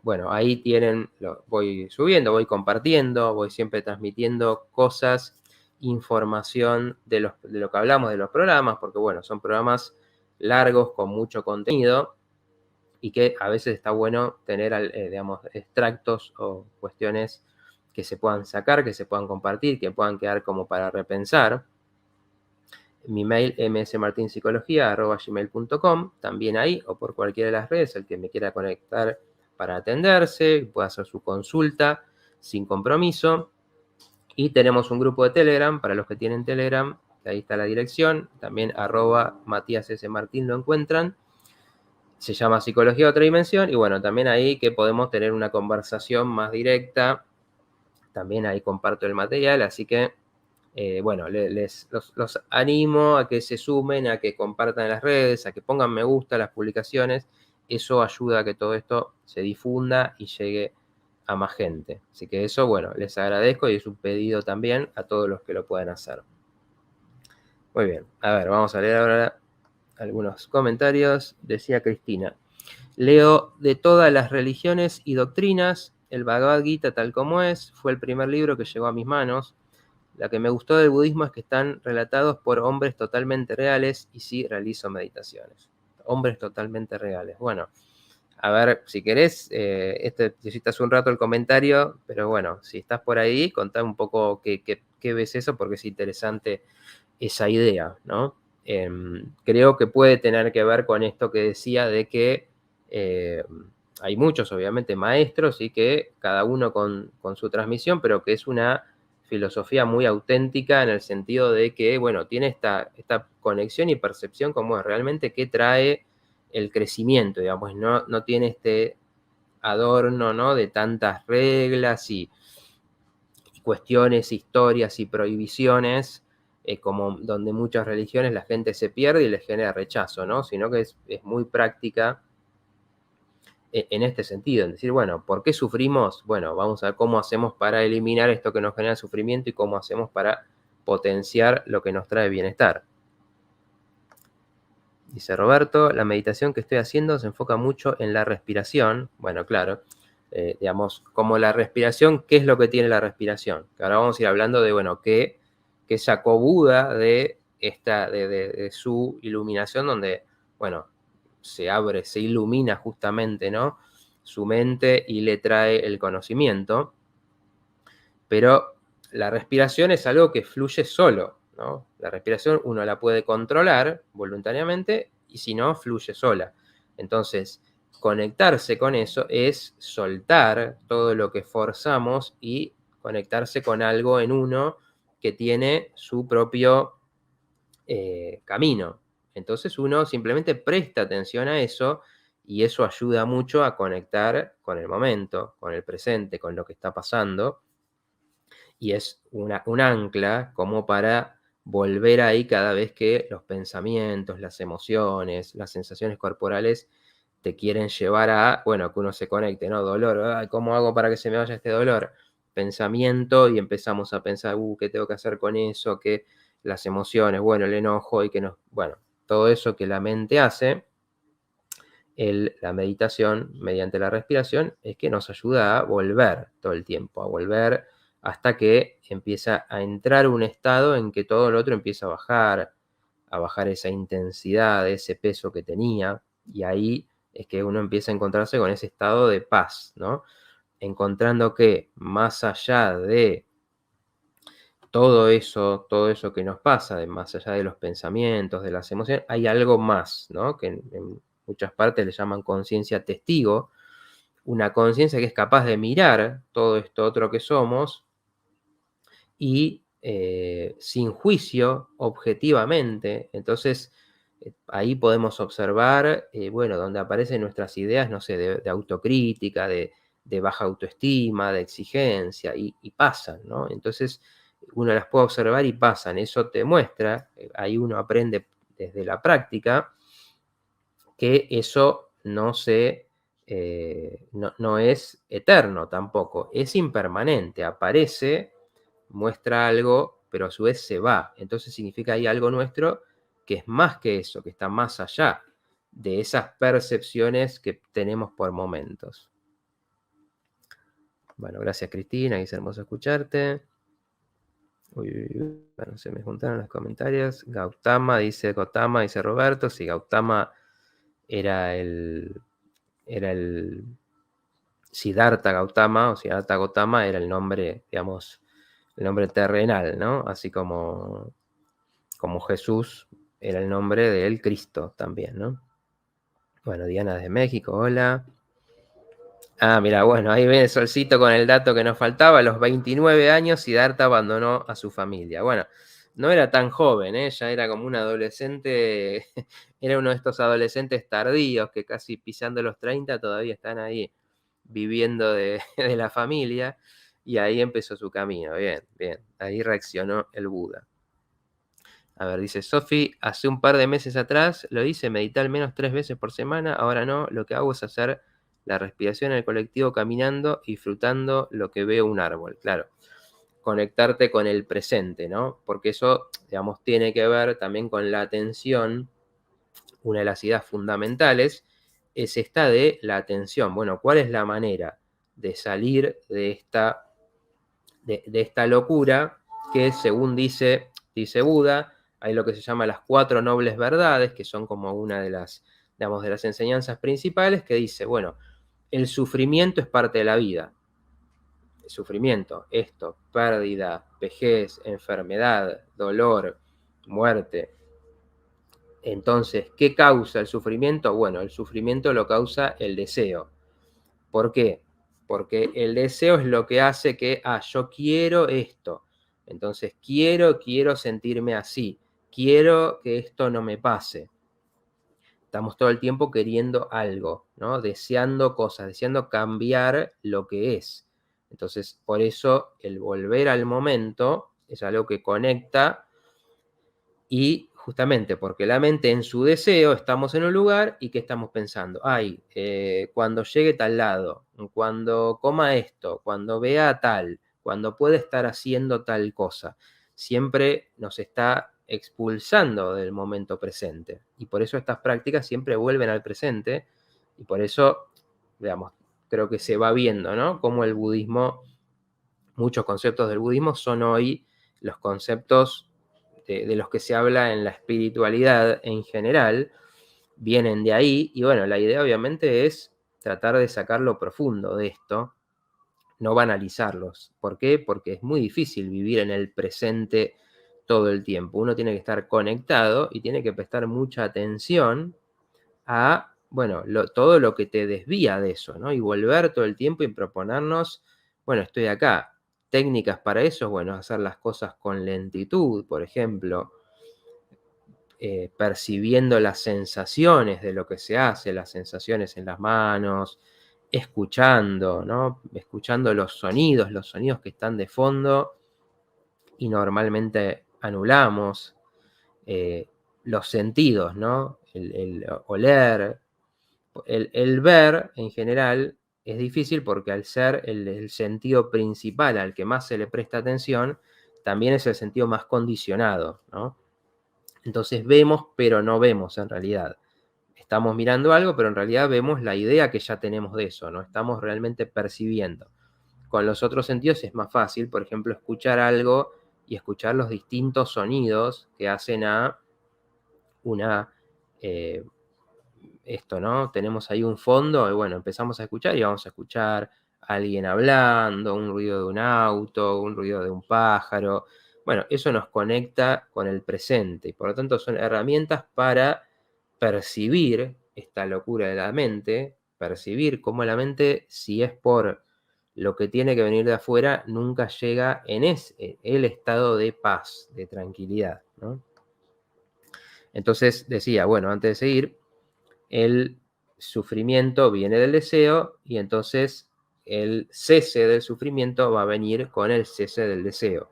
Bueno, ahí tienen, voy subiendo, voy compartiendo, voy siempre transmitiendo cosas información de lo que hablamos de los programas, porque bueno, son programas largos con mucho contenido y que a veces está bueno tener, digamos, extractos o cuestiones que se puedan sacar, que se puedan compartir, que puedan quedar como para repensar. Mi mail msmartinpsicología@gmail.com, también ahí o por cualquiera de las redes, el que me quiera conectar para atenderse, puede hacer su consulta sin compromiso. Y tenemos un grupo de Telegram, para los que tienen Telegram, que ahí está la dirección, también @Matías S. Martín lo encuentran. Se llama Psicología de Otra Dimensión, y bueno, también ahí que podemos tener una conversación más directa, también ahí comparto el material, así que bueno, los animo a que se sumen, a que compartan en las redes, a que pongan me gusta a las publicaciones. Eso ayuda a que todo esto se difunda y llegue a más gente. Así que eso, bueno, les agradezco y es un pedido también a todos los que lo puedan hacer. Muy bien, a ver, vamos a leer ahora algunos comentarios. Decía Cristina: leo de todas las religiones y doctrinas, el Bhagavad Gita tal como es, fue el primer libro que llegó a mis manos. La que me gustó del budismo es que están relatados por hombres totalmente reales y sí realizo meditaciones. Hombres totalmente reales. Bueno, a ver, si querés, necesitas un rato el comentario, pero bueno, si estás por ahí, contá un poco qué ves eso, porque es interesante esa idea, ¿no? Creo que puede tener que ver con esto que decía de que hay muchos, obviamente, maestros y que cada uno con su transmisión, pero que es una filosofía muy auténtica en el sentido de que, bueno, tiene esta conexión y percepción como es realmente qué trae el crecimiento, digamos, no tiene este adorno, ¿no? De tantas reglas y cuestiones, historias y prohibiciones, como donde muchas religiones la gente se pierde y les genera rechazo, ¿no? Sino que es muy práctica en este sentido, en decir, bueno, ¿por qué sufrimos? Bueno, vamos a ver cómo hacemos para eliminar esto que nos genera sufrimiento y cómo hacemos para potenciar lo que nos trae bienestar. Dice Roberto: la meditación que estoy haciendo se enfoca mucho en la respiración. Bueno, claro, digamos, como la respiración, ¿qué es lo que tiene la respiración? Que ahora vamos a ir hablando de, bueno, qué sacó Buda de su iluminación, donde, bueno, se abre, se ilumina justamente, ¿no? Su mente y le trae el conocimiento. Pero la respiración es algo que fluye solo, ¿no? La respiración uno la puede controlar voluntariamente y si no, fluye sola. Entonces, conectarse con eso es soltar todo lo que forzamos y conectarse con algo en uno que tiene su propio camino. Entonces uno simplemente presta atención a eso y eso ayuda mucho a conectar con el momento, con el presente, con lo que está pasando. Y es un ancla como para volver ahí cada vez que los pensamientos, las emociones, las sensaciones corporales te quieren llevar a, bueno, que uno se conecte, ¿no? Dolor, ay, ¿cómo hago para que se me vaya este dolor? Pensamiento, y empezamos a pensar, ¿qué tengo que hacer con eso? Que las emociones, bueno, el enojo y que nos, bueno, todo eso que la mente hace, la meditación mediante la respiración es que nos ayuda a volver todo el tiempo, a volver hasta que empieza a entrar un estado en que todo lo otro empieza a bajar esa intensidad, ese peso que tenía, y ahí es que uno empieza a encontrarse con ese estado de paz, ¿no? Encontrando que más allá de todo eso que nos pasa, de más allá de los pensamientos, de las emociones, hay algo más, ¿no? Que en muchas partes le llaman conciencia testigo, una conciencia que es capaz de mirar todo esto otro que somos y sin juicio, objetivamente. Entonces, ahí podemos observar, bueno, donde aparecen nuestras ideas, no sé, de autocrítica, de baja autoestima, de exigencia, y pasan, ¿no? Entonces, uno las puede observar y pasan. Eso te muestra, ahí uno aprende desde la práctica, que eso no es eterno tampoco, es impermanente, aparece, muestra algo, pero a su vez se va. Entonces significa que hay algo nuestro que es más que eso, que está más allá de esas percepciones que tenemos por momentos. Bueno, gracias Cristina, es hermoso escucharte. Bueno, se me juntaron los comentarios. Gautama, dice Roberto. Sí, Gautama era el Siddhartha Gautama, o Siddhartha Gautama era el nombre, digamos, el nombre terrenal, ¿no? Así como Jesús era el nombre del Cristo también, ¿no? Bueno, Diana desde México, hola. Ah, mira, bueno, ahí viene Solcito con el dato que nos faltaba. A los 29 años, Siddhartha abandonó a su familia. Bueno, no era tan joven, ¿eh? Ya era como un adolescente, era uno de estos adolescentes tardíos que casi pisando los 30 todavía están ahí viviendo de, de la familia. Y ahí empezó su camino. Bien, bien. Ahí reaccionó el Buda. A ver, dice Sofi, hace un par de meses atrás lo hice, medité al menos 3 veces por semana, ahora no, lo que hago es hacer la respiración en el colectivo caminando y disfrutando lo que veo un árbol. Claro, conectarte con el presente, ¿no? Porque eso, digamos, tiene que ver también con la atención. Una de las ideas fundamentales es esta de la atención. Bueno, ¿cuál es la manera de salir de esta locura que, según dice Buda, hay lo que se llama las 4 nobles verdades, que son como una de las, digamos, de las enseñanzas principales, que dice, bueno, el sufrimiento es parte de la vida. El sufrimiento, esto, pérdida, vejez, enfermedad, dolor, muerte. Entonces, ¿qué causa el sufrimiento? Bueno, el sufrimiento lo causa el deseo. ¿Por qué? Porque el deseo es lo que hace que, yo quiero esto. Entonces, quiero sentirme así. Quiero que esto no me pase. Estamos todo el tiempo queriendo algo, ¿no? Deseando cosas, deseando cambiar lo que es. Entonces, por eso el volver al momento es algo que conecta y justamente porque la mente en su deseo estamos en un lugar y ¿qué estamos pensando? Cuando llegue tal lado, cuando coma esto, cuando vea tal, cuando pueda estar haciendo tal cosa. Siempre nos está expulsando del momento presente. Y por eso estas prácticas siempre vuelven al presente. Y por eso, digamos, creo que se va viendo, ¿no? Cómo el budismo, muchos conceptos del budismo son hoy los conceptos de los que se habla en la espiritualidad en general, vienen de ahí. Y bueno, la idea obviamente es tratar de sacar lo profundo de esto, no banalizarlos. ¿Por qué? Porque es muy difícil vivir en el presente todo el tiempo. Uno tiene que estar conectado y tiene que prestar mucha atención a, bueno, todo lo que te desvía de eso, ¿no? Y volver todo el tiempo y proponernos, bueno, estoy acá. Técnicas para eso, bueno, hacer las cosas con lentitud, por ejemplo, percibiendo las sensaciones de lo que se hace, las sensaciones en las manos, escuchando, ¿no? Escuchando los sonidos que están de fondo y normalmente anulamos. Los sentidos, ¿no? El oler, el ver en general es difícil porque al ser el sentido principal al que más se le presta atención, también es el sentido más condicionado, ¿no? Entonces vemos, pero no vemos en realidad. Estamos mirando algo, pero en realidad vemos la idea que ya tenemos de eso, no estamos realmente percibiendo. Con los otros sentidos es más fácil, por ejemplo, escuchar algo y escuchar los distintos sonidos que hacen a esto, ¿no? Tenemos ahí un fondo y bueno, empezamos a escuchar y vamos a escuchar a alguien hablando, un ruido de un auto, un ruido de un pájaro. Bueno, eso nos conecta con el presente y por lo tanto son herramientas para percibir esta locura de la mente, percibir cómo la mente, si es por lo que tiene que venir de afuera, nunca llega en el estado de paz, de tranquilidad, ¿no? Entonces decía, bueno, antes de seguir, el sufrimiento viene del deseo y entonces el cese del sufrimiento va a venir con el cese del deseo.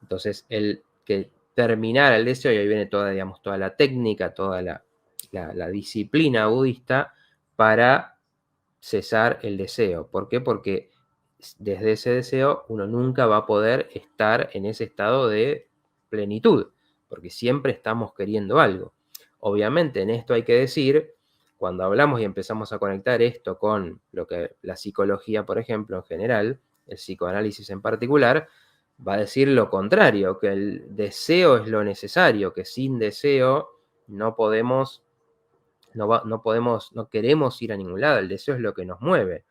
Entonces, el que terminara el deseo, y ahí viene toda, digamos, toda la técnica, toda la disciplina budista para cesar el deseo. ¿Por qué? Porque desde ese deseo uno nunca va a poder estar en ese estado de plenitud, porque siempre estamos queriendo algo. Obviamente en esto hay que decir, cuando hablamos y empezamos a conectar esto con lo que la psicología, por ejemplo, en general, el psicoanálisis en particular, va a decir lo contrario, que el deseo es lo necesario, que sin deseo no podemos, no queremos ir a ningún lado. El deseo es lo que nos mueve,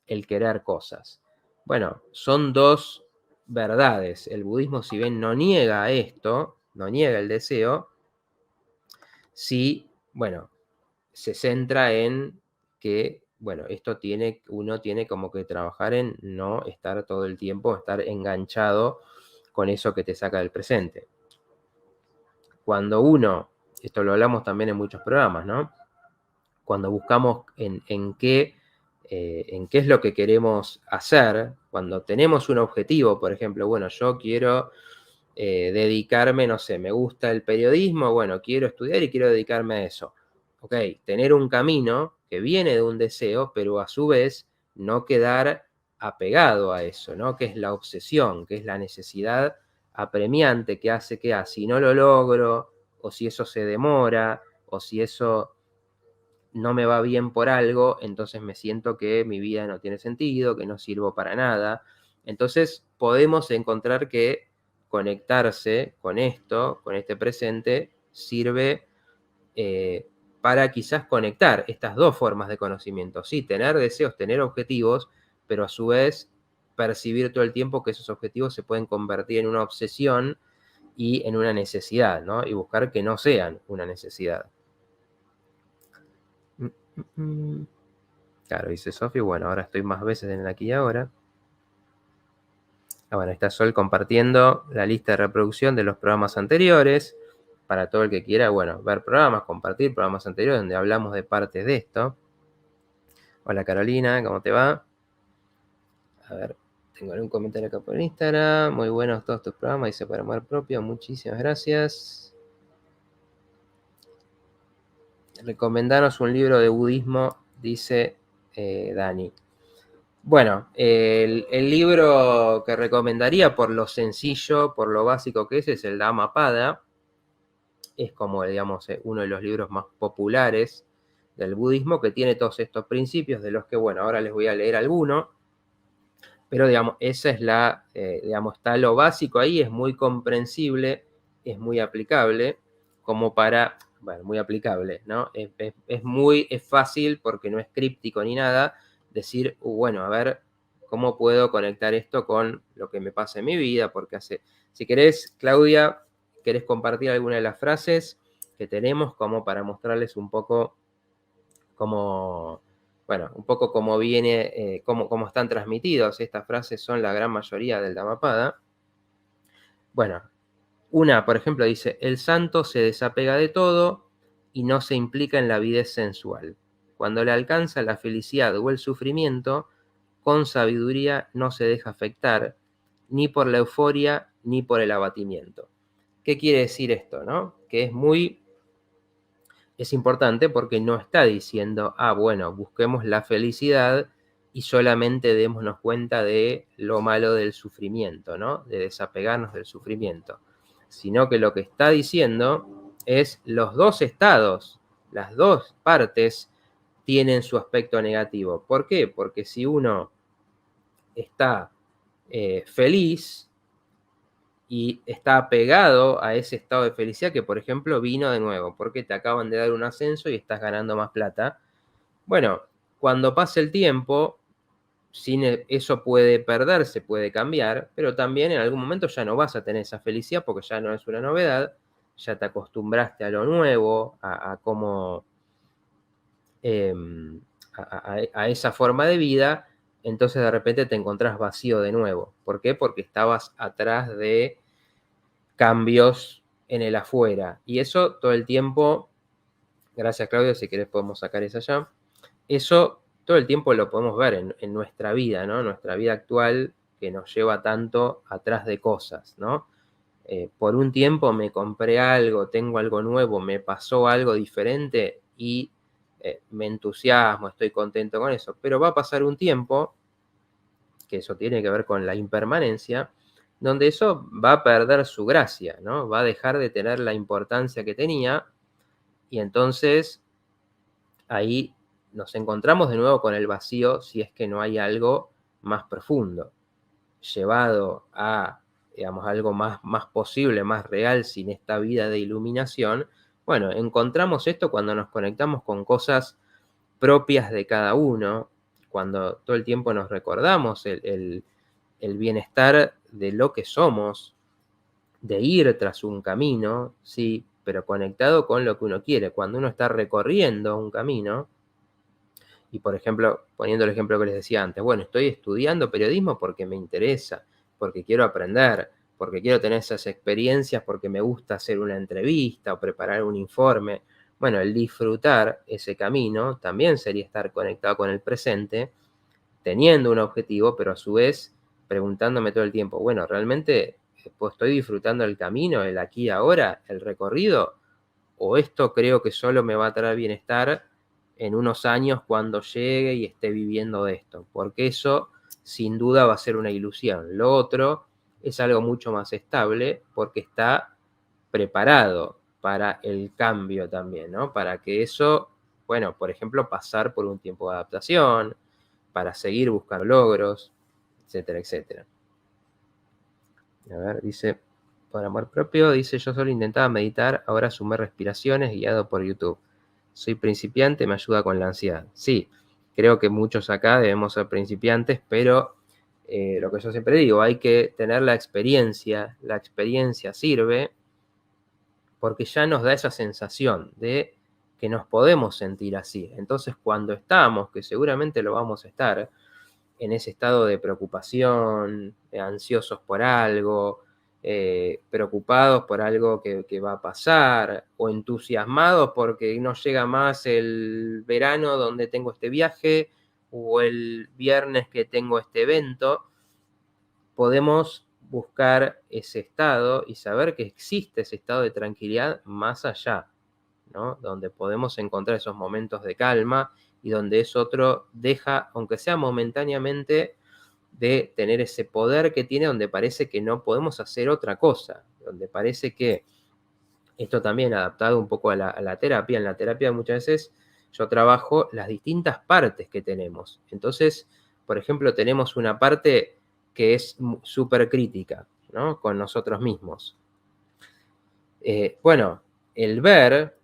el querer cosas. Bueno, son dos verdades. El budismo, si bien no niega esto, no niega el deseo, sí, bueno, se centra en que, bueno, uno tiene como que trabajar en no estar todo el tiempo, estar enganchado con eso que te saca del presente. Cuando uno, esto lo hablamos también en muchos programas, ¿no? Cuando buscamos en qué es lo que queremos hacer, cuando tenemos un objetivo, por ejemplo, bueno, yo quiero dedicarme, no sé, me gusta el periodismo, bueno, quiero estudiar y quiero dedicarme a eso. Ok, tener un camino que viene de un deseo, pero a su vez no quedar apegado a eso, ¿no? Que es la obsesión, que es la necesidad apremiante que hace que si no lo logro, o si eso se demora, o si eso no me va bien por algo, entonces me siento que mi vida no tiene sentido, que no sirvo para nada. Entonces podemos encontrar que conectarse con esto, con este presente, sirve para quizás conectar estas dos formas de conocimiento. Sí, tener deseos, tener objetivos, pero a su vez percibir todo el tiempo que esos objetivos se pueden convertir en una obsesión y en una necesidad, ¿no? Y buscar que no sean una necesidad. Claro, dice Sofi, bueno, ahora estoy más veces en el aquí y ahora. Bueno, está Sol compartiendo la lista de reproducción de los programas anteriores. Para todo el que quiera, bueno, ver programas, compartir programas anteriores donde hablamos de partes de esto. Hola Carolina, ¿cómo te va? A ver, tengo algún comentario acá por Instagram. Muy buenos todos tus programas, dice para amor propio. Muchísimas gracias. Recomendanos un libro de budismo, dice Dani. Bueno, el libro que recomendaría por lo sencillo, por lo básico que es el Dhammapada. Es como, digamos, uno de los libros más populares del budismo, que tiene todos estos principios, de los que, bueno, ahora les voy a leer alguno. Pero, digamos, esa es digamos, está lo básico ahí, es muy comprensible, es muy aplicable, como para, bueno, muy aplicable, ¿no? Es fácil, porque no es críptico ni nada, decir, bueno, a ver, ¿cómo puedo conectar esto con lo que me pasa en mi vida? Porque si querés, Claudia, ¿querés compartir alguna de las frases que tenemos como para mostrarles un poco cómo, bueno, un poco cómo viene, cómo están transmitidos? Estas frases son la gran mayoría del Dhammapada. Bueno, una, por ejemplo, dice, el santo se desapega de todo y no se implica en la avidez sensual. Cuando le alcanza la felicidad o el sufrimiento, con sabiduría no se deja afectar ni por la euforia ni por el abatimiento. ¿Qué quiere decir esto, no? Que es importante, porque no está diciendo, bueno, busquemos la felicidad y solamente démonos cuenta de lo malo del sufrimiento, ¿no? De desapegarnos del sufrimiento. Sino que lo que está diciendo es los dos estados, las dos partes tienen su aspecto negativo. ¿Por qué? Porque si uno está feliz y está apegado a ese estado de felicidad, que por ejemplo vino de nuevo, porque te acaban de dar un ascenso y estás ganando más plata. Bueno, cuando pase el tiempo, eso puede perderse, puede cambiar, pero también en algún momento ya no vas a tener esa felicidad, porque ya no es una novedad, ya te acostumbraste a lo nuevo, a cómo, a esa forma de vida. Entonces de repente te encontrás vacío de nuevo. ¿Por qué? Porque estabas atrás de cambios en el afuera. Y eso todo el tiempo, gracias Claudio, si querés podemos sacar esa ya. Eso todo el tiempo lo podemos ver en nuestra vida, ¿no? Nuestra vida actual, que nos lleva tanto atrás de cosas, ¿no? Por un tiempo me compré algo, tengo algo nuevo, me pasó algo diferente y me entusiasmo, estoy contento con eso. Pero va a pasar un tiempo, que eso tiene que ver con la impermanencia, donde eso va a perder su gracia, ¿no? Va a dejar de tener la importancia que tenía, y entonces ahí nos encontramos de nuevo con el vacío, si es que no hay algo más profundo, llevado a digamos, algo más posible, más real, sin esta vida de iluminación, bueno, encontramos esto cuando nos conectamos con cosas propias de cada uno, cuando todo el tiempo nos recordamos el bienestar de lo que somos, de ir tras un camino, sí, pero conectado con lo que uno quiere. Cuando uno está recorriendo un camino, y por ejemplo, poniendo el ejemplo que les decía antes, bueno, estoy estudiando periodismo porque me interesa, porque quiero aprender, porque quiero tener esas experiencias, porque me gusta hacer una entrevista o preparar un informe. Bueno, el disfrutar ese camino también sería estar conectado con el presente, teniendo un objetivo, pero a su vez preguntándome todo el tiempo, bueno, ¿realmente pues, estoy disfrutando el camino, el aquí y ahora, el recorrido? ¿O esto creo que solo me va a traer bienestar en unos años cuando llegue y esté viviendo de esto? Porque eso sin duda va a ser una ilusión. Lo otro es algo mucho más estable porque está preparado para el cambio también, ¿no? Para que eso, bueno, por ejemplo, pasar por un tiempo de adaptación, para seguir buscando logros, etcétera, etcétera. A ver, dice, por amor propio, dice, yo solo intentaba meditar, ahora sumé respiraciones guiado por YouTube. Soy principiante, me ayuda con la ansiedad. Sí, creo que muchos acá debemos ser principiantes, pero lo que yo siempre digo, hay que tener la experiencia sirve porque ya nos da esa sensación de que nos podemos sentir así. Entonces, cuando estamos, que seguramente lo vamos a estar, en ese estado de preocupación, ansiosos por algo, preocupados por algo que va a pasar, o entusiasmados porque no llega más el verano donde tengo este viaje, o el viernes que tengo este evento, podemos buscar ese estado y saber que existe ese estado de tranquilidad más allá, ¿no? Donde podemos encontrar esos momentos de calma y donde es otro deja, aunque sea momentáneamente, de tener ese poder que tiene, donde parece que no podemos hacer otra cosa, donde parece que esto también adaptado un poco a la terapia. En la terapia muchas veces yo trabajo las distintas partes que tenemos. Entonces, por ejemplo, tenemos una parte que es súper crítica, ¿no? Con nosotros mismos. Bueno, el ver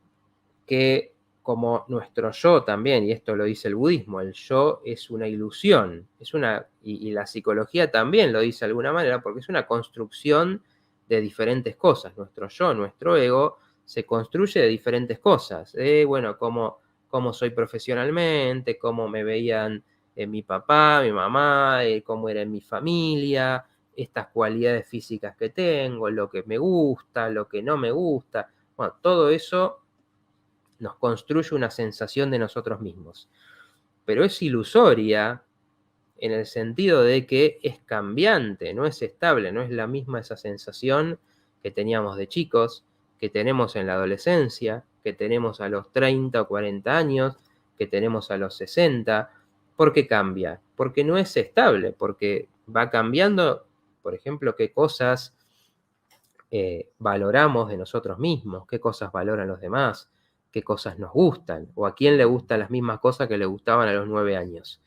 que como nuestro yo también, y esto lo dice el budismo, el yo es una ilusión, y la psicología también lo dice de alguna manera, porque es una construcción de diferentes cosas. Nuestro yo, nuestro ego, se construye de diferentes cosas. Bueno, cómo soy profesionalmente, cómo me veían mi papá, mi mamá, cómo era en mi familia, estas cualidades físicas que tengo, lo que me gusta, lo que no me gusta. Bueno, todo eso nos construye una sensación de nosotros mismos. Pero es ilusoria en el sentido de que es cambiante, no es estable, no es la misma esa sensación que teníamos de chicos, que tenemos en la adolescencia, que tenemos a los 30 o 40 años, que tenemos a los 60. ¿Por qué cambia? Porque no es estable, porque va cambiando, por ejemplo, qué cosas valoramos de nosotros mismos, qué cosas valoran los demás, qué cosas nos gustan, o a quién le gustan las mismas cosas que le gustaban a los 9 años.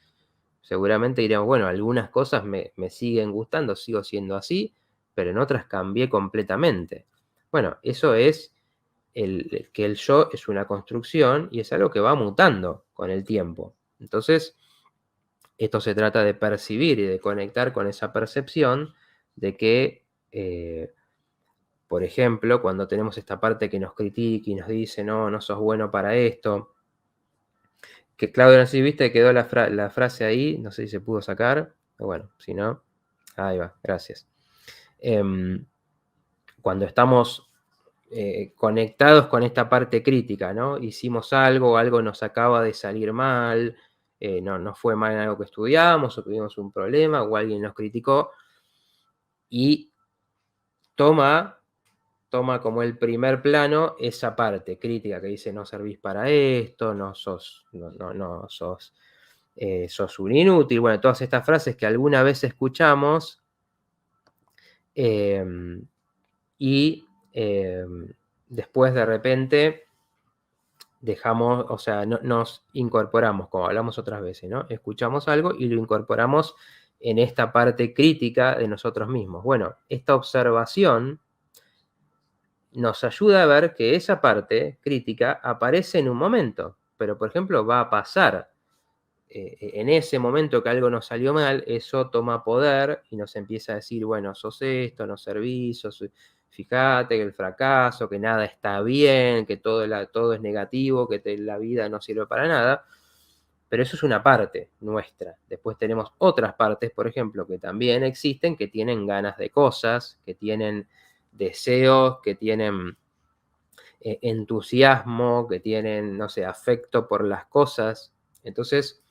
Seguramente diremos, bueno, algunas cosas me siguen gustando, sigo siendo así, pero en otras cambié completamente. Bueno, eso es que el yo es una construcción y es algo que va mutando con el tiempo. Entonces, esto se trata de percibir y de conectar con esa percepción de que por ejemplo, cuando tenemos esta parte que nos critica y nos dice, no, no sos bueno para esto, que Claudio, no sé si viste, quedó la frase ahí, no sé si se pudo sacar, pero bueno, si no, ahí va, gracias. Cuando estamos conectados con esta parte crítica, ¿no? Hicimos algo nos acaba de salir mal, no fue mal en algo que estudiamos, o tuvimos un problema, o alguien nos criticó, y toma como el primer plano esa parte crítica que dice no servís para esto, no sos un inútil. Bueno, todas estas frases que alguna vez escuchamos y después de repente dejamos, o sea, nos incorporamos, como hablamos otras veces, ¿no? Escuchamos algo y lo incorporamos en esta parte crítica de nosotros mismos. Bueno, esta observación nos ayuda a ver que esa parte crítica aparece en un momento, pero por ejemplo va a pasar. En ese momento que algo nos salió mal, eso toma poder y nos empieza a decir, bueno, sos esto, no servís, fíjate que el fracaso, que nada está bien, que todo es negativo, que la vida no sirve para nada. Pero eso es una parte nuestra. Después tenemos otras partes, por ejemplo, que también existen, que tienen ganas de cosas, que tienen deseos, que tienen entusiasmo, que tienen, no sé, afecto por las cosas. Entonces,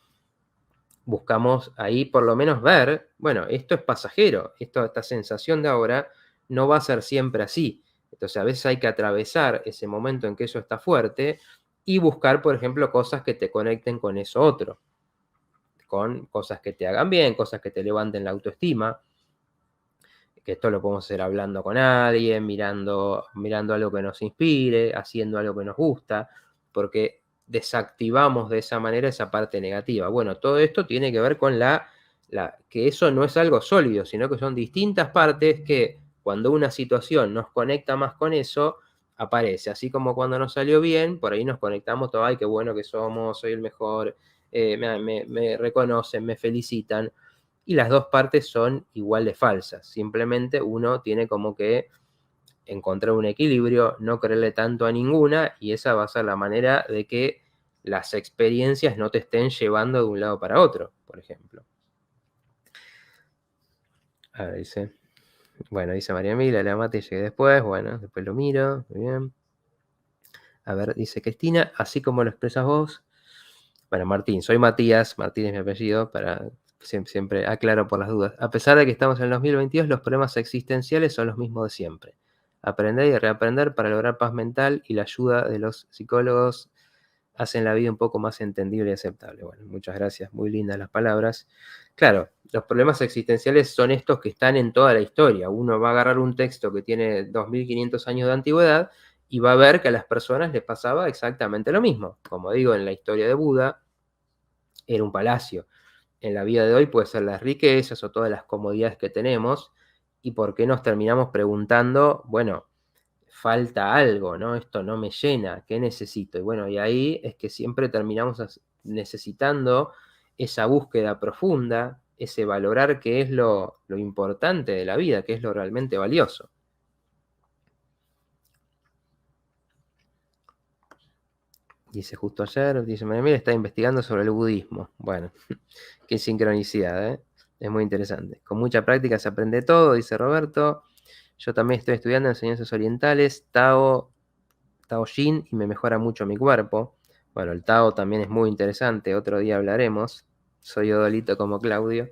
buscamos ahí por lo menos ver, bueno, esto es pasajero, esta sensación de ahora no va a ser siempre así. Entonces, a veces hay que atravesar ese momento en que eso está fuerte y buscar, por ejemplo, cosas que te conecten con eso otro, con cosas que te hagan bien, cosas que te levanten la autoestima, que esto lo podemos hacer hablando con alguien, mirando algo que nos inspire, haciendo algo que nos gusta, porque desactivamos de esa manera esa parte negativa. Bueno, todo esto tiene que ver con que eso no es algo sólido, sino que son distintas partes que cuando una situación nos conecta más con eso, aparece. Así como cuando nos salió bien, por ahí nos conectamos todo, ay, qué bueno que somos, soy el mejor, me reconocen, me felicitan. Y las dos partes son igual de falsas. Simplemente uno tiene como que encontrar un equilibrio, no creerle tanto a ninguna, y esa va a ser la manera de que las experiencias no te estén llevando de un lado para otro, por ejemplo. A ver, dice. Bueno, dice María Emilia, la mate llegué después. Bueno, después lo miro. Muy bien. A ver, dice Cristina, así como lo expresas vos. Bueno, Martín, soy Matías, Martín es mi apellido, para siempre aclaro por las dudas. A pesar de que estamos en el 2022, los problemas existenciales son los mismos de siempre. Aprender y reaprender para lograr paz mental y la ayuda de los psicólogos hacen la vida un poco más entendible y aceptable. Bueno, muchas gracias, muy lindas las palabras. Claro, los problemas existenciales son estos que están en toda la historia. Uno va a agarrar un texto que tiene 2500 años de antigüedad y va a ver que a las personas les pasaba exactamente lo mismo. Como digo, en la historia de Buda era un palacio. En la vida de hoy puede ser las riquezas o todas las comodidades que tenemos. ¿Y por qué nos terminamos preguntando, bueno, falta algo, ¿no? Esto no me llena, ¿qué necesito? Y bueno, y ahí es que siempre terminamos necesitando esa búsqueda profunda, ese valorar qué es lo importante de la vida, qué es lo realmente valioso. Dice justo ayer, dice María Emilia, está investigando sobre el budismo. Bueno, qué sincronicidad, ¿eh? Es muy interesante. Con mucha práctica se aprende todo, dice Roberto. Yo también estoy estudiando enseñanzas orientales, Tao Jin, y me mejora mucho mi cuerpo. Bueno, el Tao también es muy interesante, otro día hablaremos. Soy odolito como Claudio.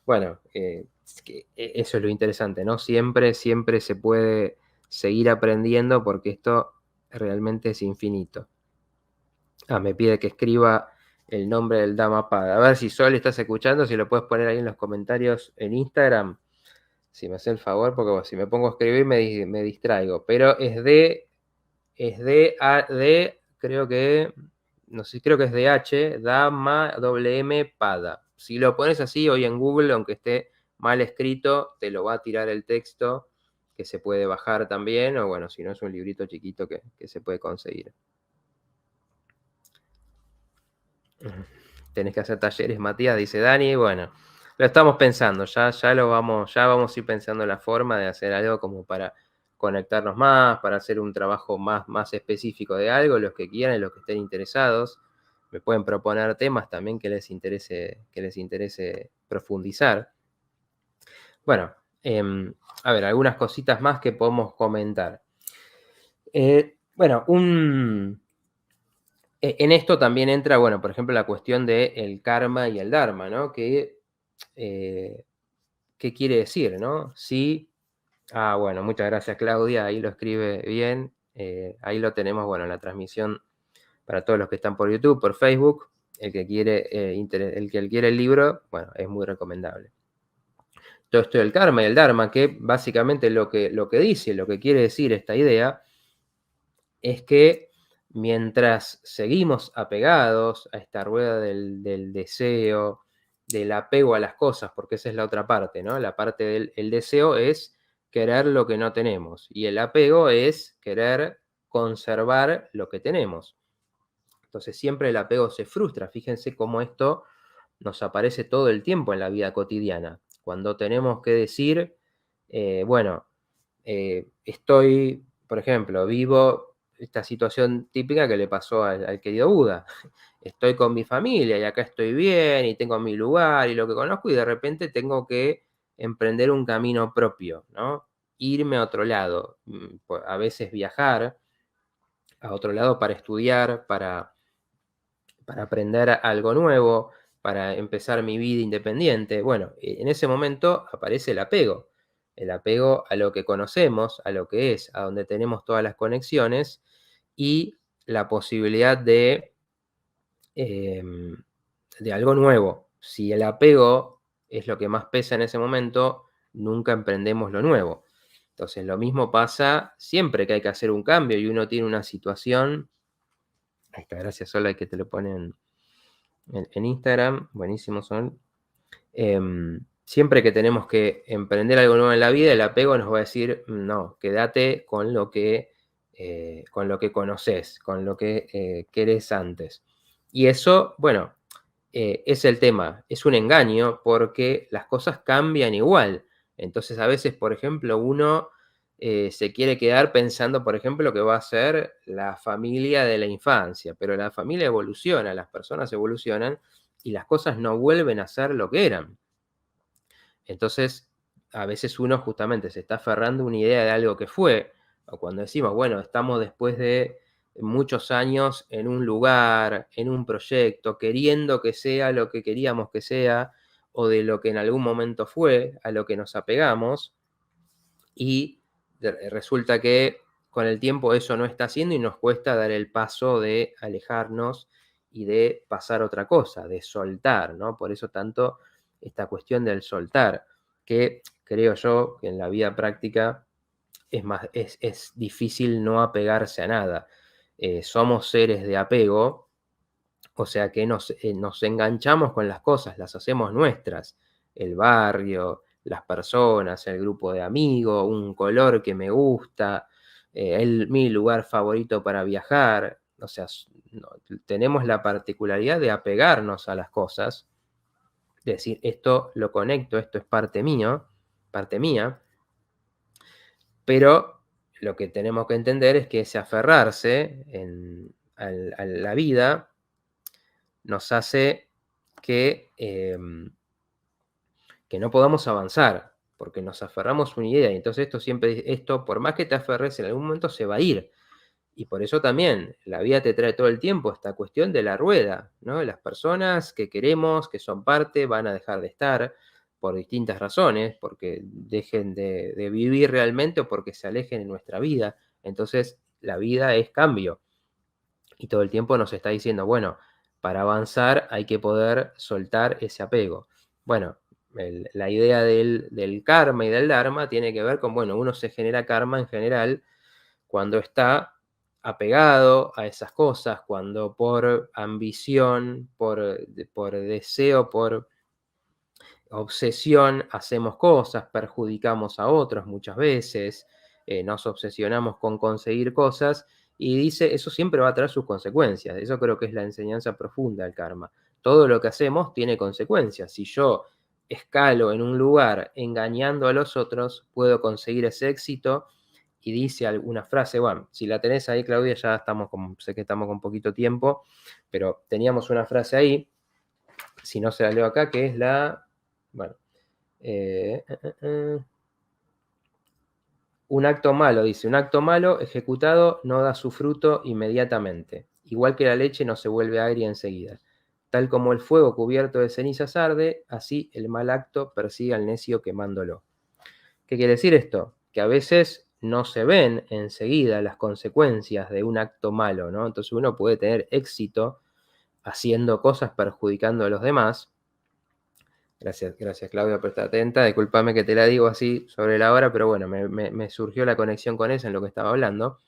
Bueno, eso es lo interesante, ¿no? Siempre se puede seguir aprendiendo porque esto realmente es infinito. Me pide que escriba el nombre del Dhammapada. A ver si Sol estás escuchando, si lo puedes poner ahí en los comentarios en Instagram. Si me hace el favor, porque bueno, si me pongo a escribir me distraigo. Pero creo que, no sé, creo que es de H, Dhamma, WM, Pada. Si lo pones así hoy en Google, aunque esté mal escrito, te lo va a tirar el texto, que se puede bajar también, o bueno, si no es un librito chiquito que se puede conseguir. Tenés que hacer talleres, Matías, dice Dani. Bueno, lo estamos pensando, ya vamos a ir pensando en la forma de hacer algo como para conectarnos más, para hacer un trabajo más específico de algo, los que quieran, los que estén interesados. Me pueden proponer temas también que les interese profundizar. Bueno, a ver, algunas cositas más que podemos comentar. Bueno, en esto también entra, bueno, por ejemplo, la cuestión del karma y el dharma, ¿no? ¿Qué quiere decir, no? Sí. Bueno, muchas gracias, Claudia. Ahí lo escribe bien. Ahí lo tenemos, bueno, en la transmisión para todos los que están por YouTube, por Facebook. El que quiere el libro, bueno, es muy recomendable. Todo esto del karma y el dharma, que básicamente lo que dice, lo que quiere decir esta idea, es que mientras seguimos apegados a esta rueda del deseo, del apego a las cosas, porque esa es la otra parte, ¿no? La parte del el deseo es querer lo que no tenemos y el apego es querer conservar lo que tenemos. Entonces siempre el apego se frustra. Fíjense cómo esto nos aparece todo el tiempo en la vida cotidiana. Cuando tenemos que decir, bueno, estoy, por ejemplo, vivo esta situación típica que le pasó al querido Buda. Estoy con mi familia y acá estoy bien y tengo mi lugar y lo que conozco y de repente tengo que emprender un camino propio, ¿no? Irme a otro lado, a veces viajar a otro lado para estudiar, para aprender algo nuevo, para empezar mi vida independiente. Bueno, en ese momento aparece el apego a lo que conocemos, a lo que es, a donde tenemos todas las conexiones y la posibilidad de algo nuevo. Si el apego es lo que más pesa en ese momento, nunca emprendemos lo nuevo. Entonces, lo mismo pasa siempre que hay que hacer un cambio y uno tiene una situación. Ahí está, gracias Sola que te lo ponen en Instagram. Buenísimo son. Siempre que tenemos que emprender algo nuevo en la vida, el apego nos va a decir, no, quédate con lo que conoces, con lo que querés antes. Y eso, bueno, es el tema, es un engaño porque las cosas cambian igual. Entonces a veces, por ejemplo, uno se quiere quedar pensando, por ejemplo, que va a ser la familia de la infancia, pero la familia evoluciona, las personas evolucionan y las cosas no vuelven a ser lo que eran. Entonces, a veces uno justamente se está aferrando a una idea de algo que fue, o cuando decimos, bueno, estamos después de muchos años en un lugar, en un proyecto, queriendo que sea lo que queríamos que sea, o de lo que en algún momento fue, a lo que nos apegamos, y resulta que con el tiempo eso no está haciendo y nos cuesta dar el paso de alejarnos y de pasar otra cosa, de soltar, ¿no? Por eso tanto esta cuestión del soltar, que creo yo que en la vida práctica es difícil no apegarse a nada. Somos seres de apego, o sea que nos enganchamos con las cosas, las hacemos nuestras. El barrio, las personas, el grupo de amigos, un color que me gusta, mi lugar favorito para viajar. O sea, tenemos la particularidad de apegarnos a las cosas, de decir, esto lo conecto, esto es parte mío, parte mía, pero lo que tenemos que entender es que ese aferrarse a la vida nos hace que no podamos avanzar, porque nos aferramos a una idea. Y entonces esto, por más que te aferres, en algún momento se va a ir. Y por eso también la vida te trae todo el tiempo esta cuestión de la rueda, ¿no? Las personas que queremos, que son parte, van a dejar de estar por distintas razones, porque dejen de vivir realmente o porque se alejen de nuestra vida. Entonces, la vida es cambio. Y todo el tiempo nos está diciendo, bueno, para avanzar hay que poder soltar ese apego. Bueno, la idea del karma y del dharma tiene que ver con, bueno, uno se genera karma en general cuando está apegado a esas cosas, cuando por ambición, por deseo, por obsesión hacemos cosas, perjudicamos a otros muchas veces, nos obsesionamos con conseguir cosas y dice, eso siempre va a traer sus consecuencias. Eso creo que es la enseñanza profunda del karma. Todo lo que hacemos tiene consecuencias. Si yo escalo en un lugar engañando a los otros, puedo conseguir ese éxito. Y dice alguna frase, bueno, si la tenés ahí, Claudia, ya sé que estamos con poquito tiempo, pero teníamos una frase ahí, si no se la leo acá, que es bueno, un acto malo, dice, un acto malo ejecutado no da su fruto inmediatamente, igual que la leche no se vuelve agria enseguida. Tal como el fuego cubierto de cenizas arde, así el mal acto persigue al necio quemándolo. ¿Qué quiere decir esto? Que a veces no se ven enseguida las consecuencias de un acto malo, ¿no? Entonces uno puede tener éxito haciendo cosas perjudicando a los demás. Gracias Claudia por estar atenta. Discúlpame que te la digo así sobre la hora, pero bueno, me surgió la conexión con eso en lo que estaba hablando.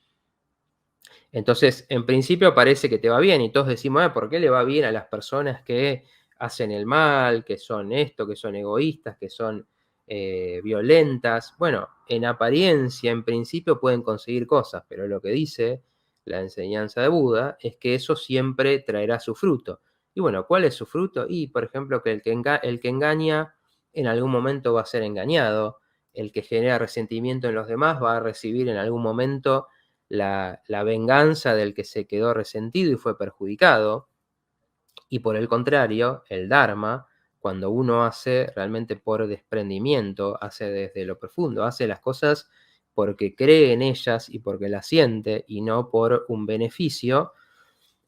Entonces, en principio parece que te va bien y todos decimos, ¿por qué le va bien a las personas que hacen el mal, que son esto, que son egoístas, que son violentas. Bueno, en apariencia, en principio pueden conseguir cosas, pero lo que dice la enseñanza de Buda es que eso siempre traerá su fruto. Y bueno, ¿cuál es su fruto? Y, por ejemplo, que el que engaña en algún momento va a ser engañado, el que genera resentimiento en los demás va a recibir en algún momento la venganza del que se quedó resentido y fue perjudicado. Y por el contrario, el Dharma, cuando uno hace realmente por desprendimiento, hace desde lo profundo, hace las cosas porque cree en ellas y porque las siente y no por un beneficio,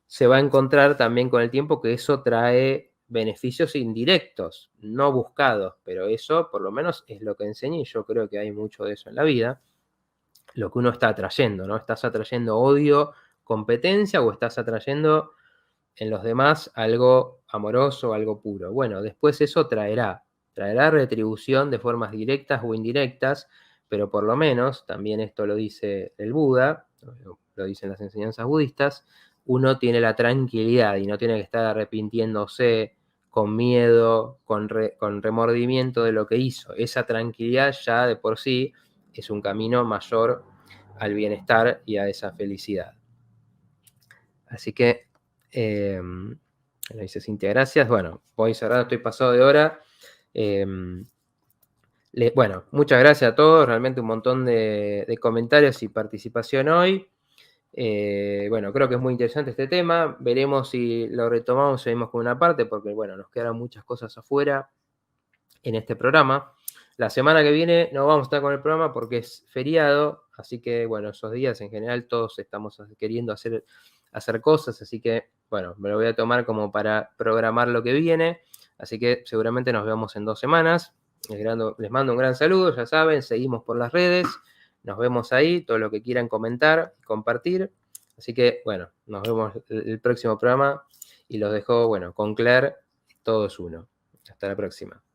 se va a encontrar también con el tiempo que eso trae beneficios indirectos, no buscados, pero eso por lo menos es lo que enseña y yo creo que hay mucho de eso en la vida, lo que uno está atrayendo, ¿no? ¿Estás atrayendo odio, competencia o estás atrayendo en los demás algo amoroso, algo puro? Bueno, después eso traerá retribución de formas directas o indirectas, pero por lo menos, también esto lo dice el Buda, lo dicen las enseñanzas budistas, uno tiene la tranquilidad y no tiene que estar arrepintiéndose con miedo, con remordimiento de lo que hizo. Esa tranquilidad ya de por sí es un camino mayor al bienestar y a esa felicidad. Así que, lo dice Cintia, gracias. Bueno, voy cerrado, estoy pasado de hora. Bueno, muchas gracias a todos, realmente un montón de comentarios y participación hoy. Bueno, creo que es muy interesante este tema. Veremos si lo retomamos, seguimos con una parte, porque bueno, nos quedaron muchas cosas afuera en este programa. La semana que viene no vamos a estar con el programa porque es feriado, así que bueno, esos días en general todos estamos queriendo hacer cosas, así que bueno, me lo voy a tomar como para programar lo que viene, así que seguramente nos vemos en 2 semanas. Les mando un gran saludo, ya saben, seguimos por las redes, nos vemos ahí, todo lo que quieran comentar, compartir, así que bueno, nos vemos el próximo programa y los dejo, bueno, con Claire, todo es uno. Hasta la próxima.